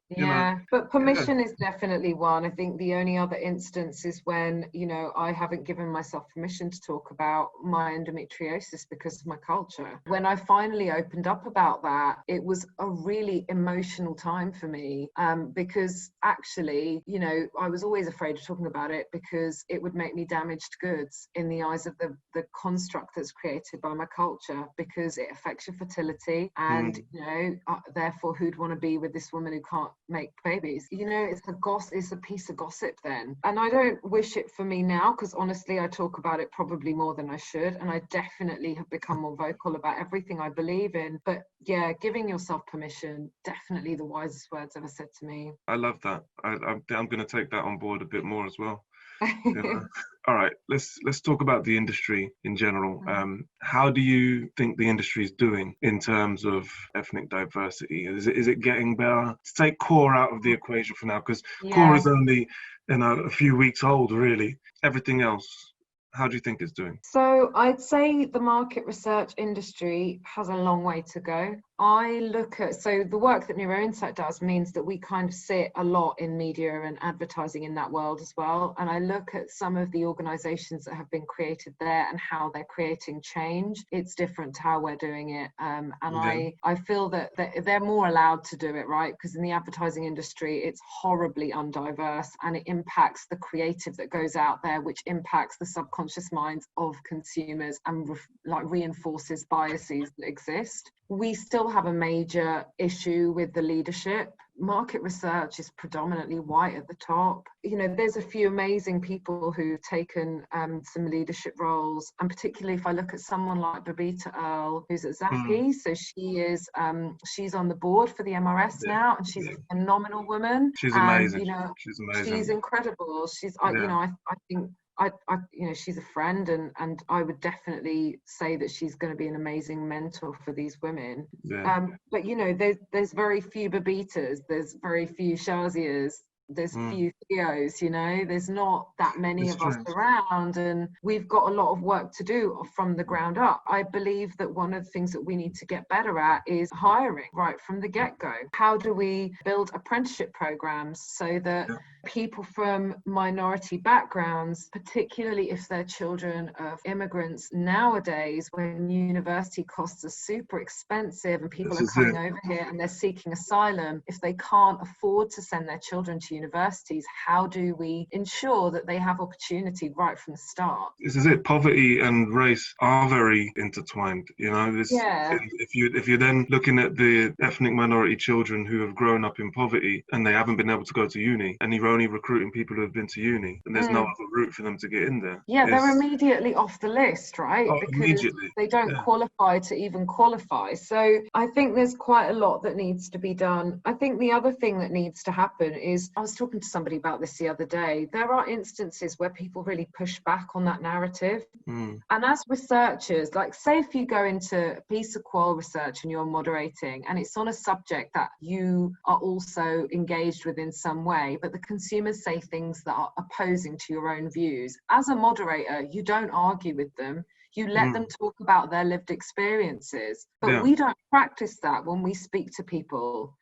But permission is definitely one. I think the only other instance is when, I haven't given myself permission to talk about my endometriosis because of my culture. When I finally opened up about that, it was a really emotional time for me, because actually, I was always afraid of talking about it because it would make me damaged goods in the eyes of the construct that's created by my culture, because it affects your fertility and, therefore who'd want to be with this woman who can't make babies? It's a piece of gossip then. And I don't wish it for me now, because honestly, I talk about it probably more than I should. And I definitely have become more vocal about everything I believe in. But yeah, giving yourself permission, definitely the wisest words ever said to me. I love that. I'm going to take that on board a bit more as well. All right, let's talk about the industry in general. How do you think the industry is doing in terms of ethnic diversity? Is it getting better? Let's take core out of the equation for now, because core is only a few weeks old, really. Everything else, how do you think it's doing? So I'd say the market research industry has a long way to go. So the work that Neuro-Insight does means that we kind of sit a lot in media and advertising in that world as well. And I look at some of the organizations that have been created there and how they're creating change. It's different to how we're doing it. I feel that they're more allowed to do it, right? Because in the advertising industry, it's horribly undiverse, and it impacts the creative that goes out there, which impacts the subconscious minds of consumers and reinforces biases that exist. We still have a major issue with the leadership. Market research is predominantly white at the top. There's a few amazing people who've taken some leadership roles, and particularly if I look at someone like Babita Earl, who's at Zappi. So she's on the board for the MRS now, and she's a phenomenal woman. She's amazing. She's amazing. She's incredible. I think she's a friend, and I would definitely say that she's going to be an amazing mentor for these women. But there's very few Babitas, there's very few Shazias, there's few Theos, there's not that many of us around, and we've got a lot of work to do from the ground up. I believe that one of the things that we need to get better at is hiring right from the get-go. How do we build apprenticeship programs so that people from minority backgrounds, particularly if they're children of immigrants nowadays, when university costs are super expensive and people are coming over here and they're seeking asylum, if they can't afford to send their children to universities, how do we ensure that they have opportunity right from the start? This is it. Poverty and race are very intertwined. Yeah. If you're then looking at the ethnic minority children who have grown up in poverty and they haven't been able to go to uni, and you're only recruiting people who have been to uni, and there's no other route for them to get in there. Yeah, they're immediately off the list, right? Oh, Because immediately. they don't qualify to even qualify. So I think there's quite a lot that needs to be done. I think the other thing that needs to happen is, I was talking to somebody about this the other day, there are instances where people really push back on that narrative. And as researchers, like say if you go into piece of qual research and you're moderating and it's on a subject that you are also engaged with in some way, but the consumers say things that are opposing to your own views, as a moderator, you don't argue with them. You let them talk about their lived experiences. But we don't practice that when we speak to people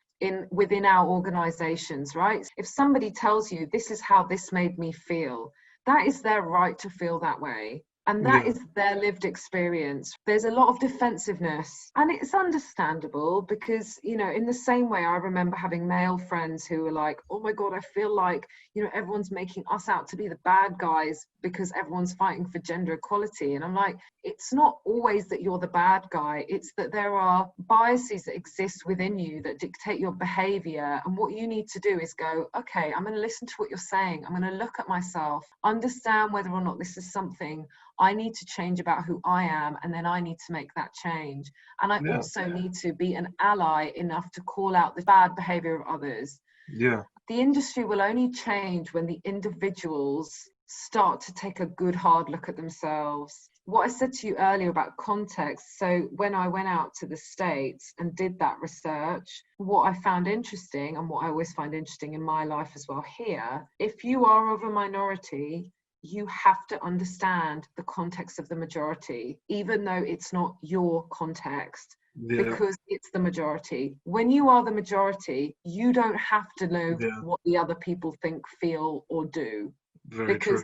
within our organizations, right? If somebody tells you, this is how this made me feel, that is their right to feel that way. And that is their lived experience. There's a lot of defensiveness, and it's understandable because, in the same way, I remember having male friends who were like, oh my God, I feel like, everyone's making us out to be the bad guys because everyone's fighting for gender equality. And I'm like, it's not always that you're the bad guy. It's that there are biases that exist within you that dictate your behavior. And what you need to do is go, okay, I'm going to listen to what you're saying. I'm going to look at myself, understand whether or not this is something I need to change about who I am, and then I need to make that change. And I also need to be an ally enough to call out the bad behavior of others. Yeah. The industry will only change when the individuals start to take a good hard look at themselves. What I said to you earlier about context, so when I went out to the States and did that research, what I found interesting, and what I always find interesting in my life as well here, if you are of a minority, you have to understand the context of the majority, even though it's not your context, because it's the majority. When you are the majority, you don't have to know what the other people think, feel, or do. Very true.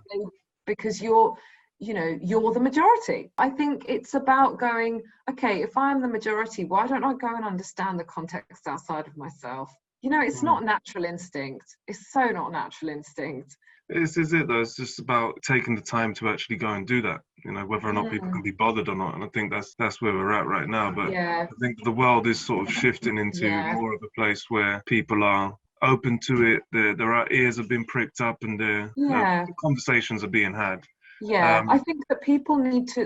Because you're the majority. I think it's about going, okay, if I'm the majority, why don't I go and understand the context outside of myself? It's not natural instinct. It's so not natural instinct. This is it though. It's just about taking the time to actually go and do that, whether or not people can be bothered or not. And I think that's where we're at right now. But I think the world is sort of shifting into more of a place where people are open to it. Their ears have been pricked up, and the conversations are being had. I think that people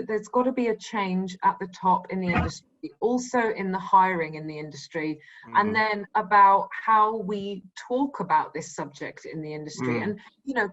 there's got to be a change at the top in the industry, also in the hiring in the industry, and then about how we talk about this subject in the industry. And,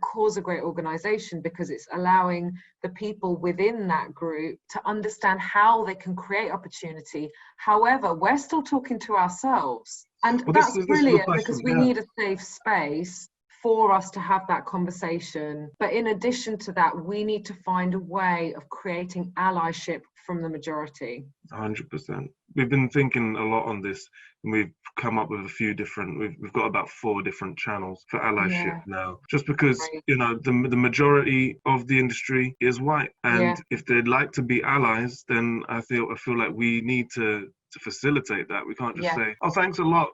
Cause a great organization because it's allowing the people within that group to understand how they can create opportunity. However, we're still talking to ourselves. And that's brilliant because we need a safe space for us to have that conversation. But in addition to that, we need to find a way of creating allyship from the majority. 100%. We've been thinking a lot on this, and we've come up with a few different, we've got about 4 different channels for allyship now, just because, the majority of the industry is white. And if they'd like to be allies, then I feel like we need to facilitate that. We can't just say, oh, thanks a lot,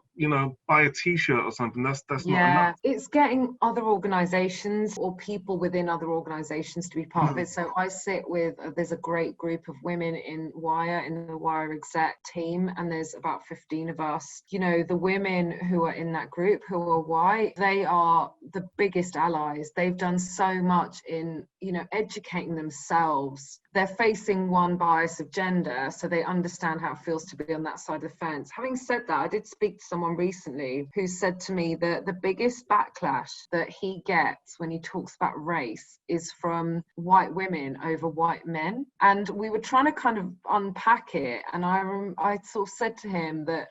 buy a t-shirt or something. That's not enough. It's getting other organizations or people within other organizations to be part of it. So I sit with, there's a great group of women in the Wire exec team, and there's about 15 of us. The women who are in that group who are white, they are the biggest allies. They've done so much in, educating themselves. They're facing one bias of gender, so they understand how it feels to be on that side of the fence. Having said that, I did speak to someone recently who said to me that the biggest backlash that he gets when he talks about race is from white women over white men. And we were trying to kind of unpack it. And I sort of said to him that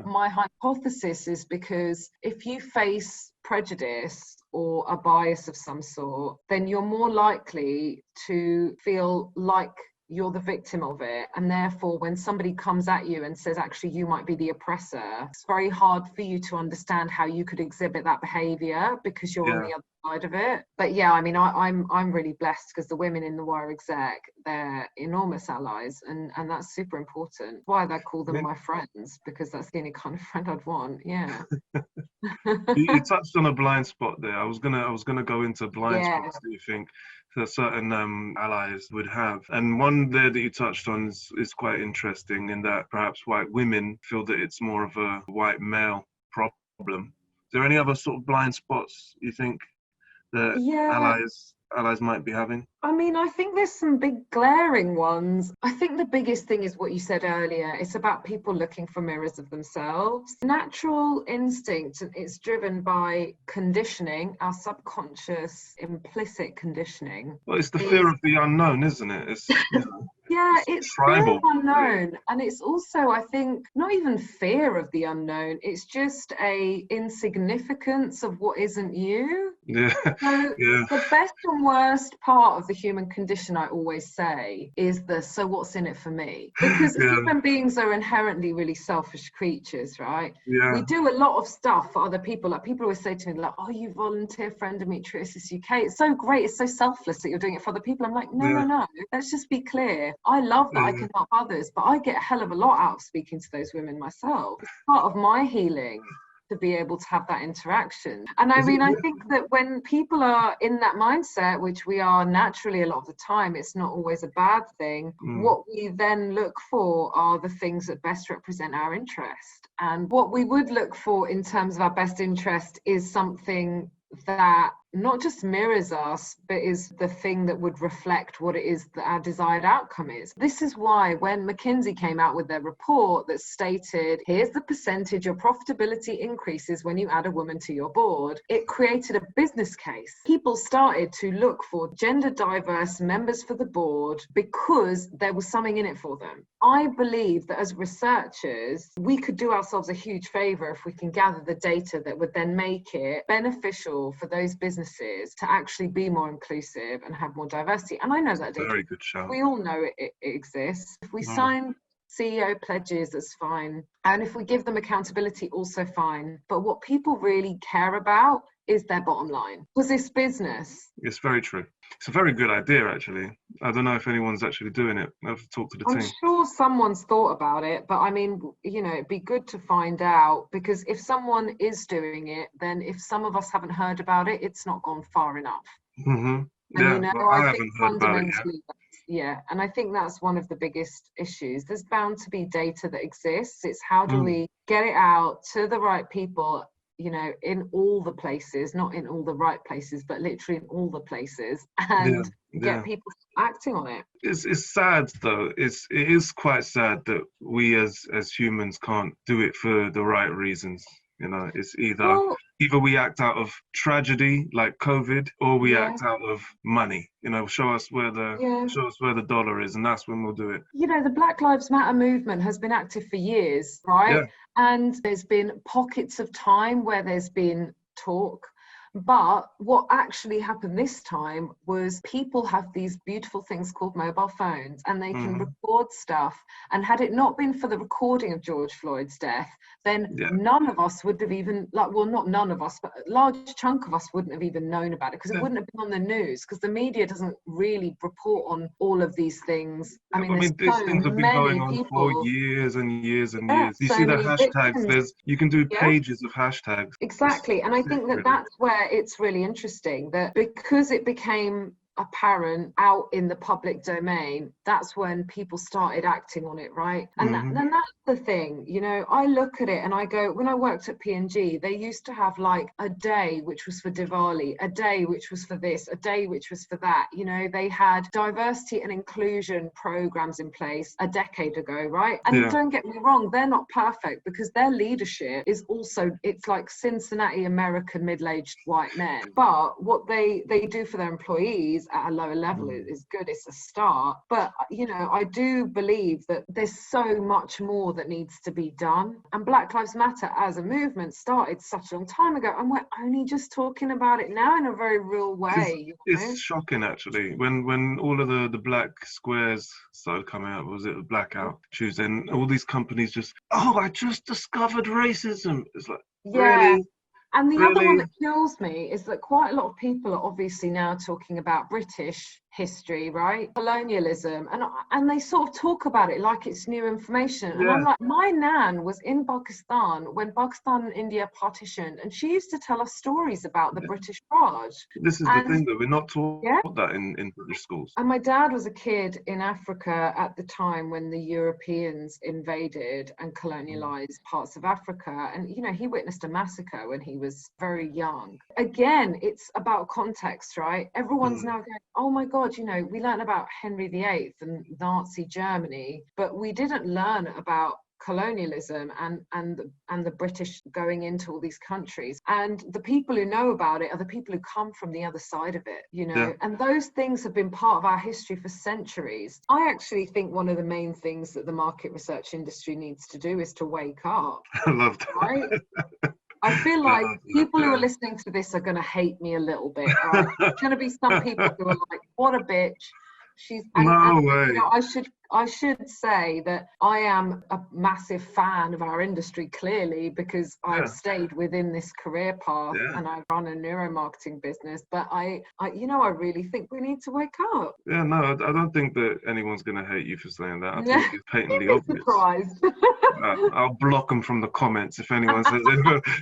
my hypothesis is because if you face prejudice or a bias of some sort, then you're more likely to feel like you're the victim of it. And therefore, when somebody comes at you and says, actually, you might be the oppressor, it's very hard for you to understand how you could exhibit that behavior because you're on the other side of it. But yeah, I mean, I'm really blessed because the women in the Wire exec, they're enormous allies, and that's super important. Why I call them my friends, because that's the only kind of friend I'd want. Yeah. You touched on a blind spot there. I was gonna go into blind spots that you think that certain allies would have, and one there that you touched on is quite interesting in that perhaps white women feel that it's more of a white male problem. Is there any other sort of blind spots you think that allies might be having? I mean, I think there's some big glaring ones. I think the biggest thing is what you said earlier. It's about people looking for mirrors of themselves. Natural instinct, it's driven by conditioning, our subconscious implicit conditioning. Well, it's the fear of the unknown, isn't it? It's, yeah, it's tribal. Fear of unknown. And it's also, I think, not even fear of the unknown. It's just a insignificance of what isn't you. Yeah. So the best and worst part of the human condition, I always say, is so what's in it for me? Because human beings are inherently really selfish creatures, right? Yeah. We do a lot of stuff for other people. Like, people always say to me, like, oh, you volunteer for Endometriosis UK. It's so great. It's so selfless that you're doing it for other people. I'm like, no. Let's just be clear. I love that I can help others, but I get a hell of a lot out of speaking to those women myself. It's part of my healing to be able to have that interaction. And I mean, I think that when people are in that mindset, which we are naturally a lot of the time, it's not always a bad thing. What we then look for are the things that best represent our interest. And what we would look for in terms of our best interest is something that not just mirrors us, but is the thing that would reflect what it is that our desired outcome is. This is why when McKinsey came out with their report that stated, here's the percentage your profitability increases when you add a woman to your board, it created a business case. People started to look for gender diverse members for the board because there was something in it for them. I believe that as researchers, we could do ourselves a huge favor if we can gather the data that would then make it beneficial for those businesses to actually be more inclusive and have more diversity. And I know that data. Very good shout. We all know it exists. If we sign CEO pledges, that's fine. And if we give them accountability, also fine. But what people really care about is their bottom line. Was this business? It's very true. It's a very good idea, actually. I don't know if anyone's actually doing it. I have to talk to the team. I'm sure someone's thought about it, but I mean, it'd be good to find out, because if someone is doing it, then if some of us haven't heard about it, it's not gone far enough. And, I think fundamentally, and I think that's one of the biggest issues. There's bound to be data that exists. It's how do we get it out to the right people, in all the places, not in all the right places, but literally in all the places, and get people acting on it. It's sad though. It is quite sad that we as humans can't do it for the right reasons. It's either we act out of tragedy like COVID, or we act out of money. Show us where the dollar is, and that's when we'll do it. The Black Lives Matter movement has been active for years, right? And there's been pockets of time where there's been talk. But what actually happened this time was people have these beautiful things called mobile phones, and they can record stuff. And had it not been for the recording of George Floyd's death, then none of us would have even, not none of us, but a large chunk of us wouldn't have even known about it, because it wouldn't have been on the news, because the media doesn't really report on all of these things. I mean, these things have been going on for years and years and years. You see the hashtags, you can do pages of hashtags. Exactly. And I think that's where it's really interesting, that because it became apparent out in the public domain, that's when people started acting on it, right? And then that's the thing, I look at it and I go, when I worked at P&G, they used to have like a day which was for Diwali, a day which was for this, a day which was for that. They had diversity and inclusion programs in place a decade ago, right? And don't get me wrong, they're not perfect, because their leadership is also, it's like Cincinnati American middle-aged white men. But what they do for their employees is at a lower level is good. It's a start. But, you know, I do believe that there's so much more that needs to be done. And Black Lives Matter as a movement started such a long time ago, and we're only just talking about it now in a very real way. It's shocking, actually, when all of the black squares started coming out. Was it Blackout Tuesday? And all these companies just, I just discovered racism. It's like, really? And the other one that kills me is that quite a lot of people are obviously now talking about British history, right? Colonialism, and they sort of talk about it like it's new information. And I'm like, my nan was in Pakistan when Pakistan and India partitioned, and she used to tell us stories about the British Raj. This is the thing, that we're not taught that in British schools. And my dad was a kid in Africa at the time when the Europeans invaded and colonialized parts of Africa. And, you know, he witnessed a massacre when he was very young. Again, it's about context, right? Everyone's now going, oh my God, you know, we learned about Henry VIII and Nazi Germany, but we didn't learn about colonialism and the British going into all these countries. And the people who know about it are the people who come from the other side of it, you know. And those things have been part of our history for centuries. I actually think one of the main things that the market research industry needs to do is to wake up. I love that. Right? I feel like people who are listening to this are going to hate me a little bit. Right? There's going to be some people who are like, what a bitch. She's no way. You know, I should say that I am a massive fan of our industry, clearly, because I've stayed within this career path and I run a neuromarketing business. But I really think we need to wake up. Yeah, no, I don't think that anyone's going to hate you for saying that. I think it's patently obvious. Surprised. I'll block them from the comments if anyone says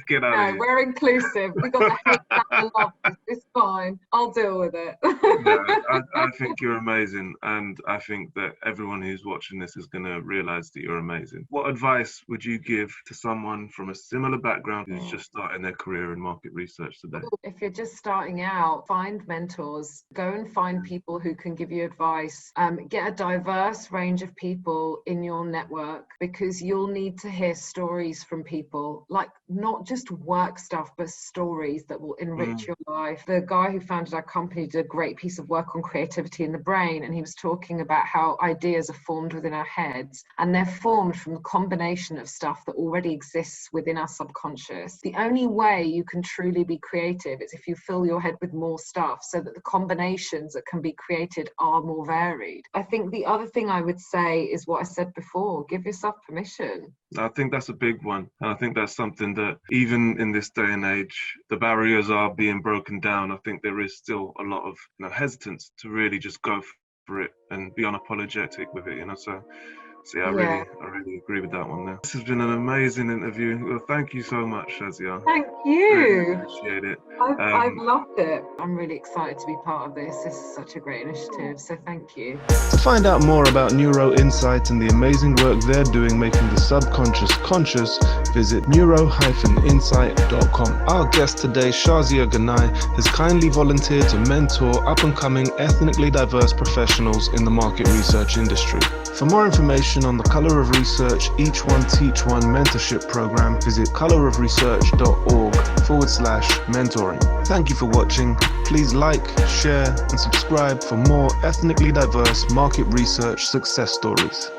get out of here. We're inclusive. We got the hate and the love. It's fine. I'll deal with it. I think you're amazing, and I think that everyone who's watching this is going to realize that you're amazing. What advice would you give to someone from a similar background who's just starting their career in market research today? If you're just starting out, find mentors, go and find people who can give you advice. Get a diverse range of people in your network, because you'll need to hear stories from people, like not just work stuff, but stories that will enrich your life. The guy who founded our company did a great piece of work on creativity in the brain, and he was talking about how ideas are formed within our heads, and they're formed from the combination of stuff that already exists within our subconscious. The only way you can truly be creative is if you fill your head with more stuff, so that the combinations that can be created are more varied. I think the other thing I would say is what I said before: give yourself permission. I think that's a big one, and I think that's something that even in this day and age, the barriers are being broken down. I think there is still a lot of hesitance to really just go for it and be unapologetic with it, So I really agree with that one there. This has been an amazing interview. Well, thank you so much, Shazia. Thank you. Really appreciate it. I've loved it. I'm really excited to be part of this. This is such a great initiative, so thank you. To find out more about Neuro-Insight and the amazing work they're doing making the subconscious conscious, visit neuro-insight.com. Our guest today, Shazia Ginai, has kindly volunteered to mentor up-and-coming ethnically diverse professionals in the market research industry. For more information on the Colour of Research Each One Teach One mentorship program, visit colourofresearch.org/mentoring. Thank you for watching. Please like, share, and subscribe for more ethnically diverse market research success stories.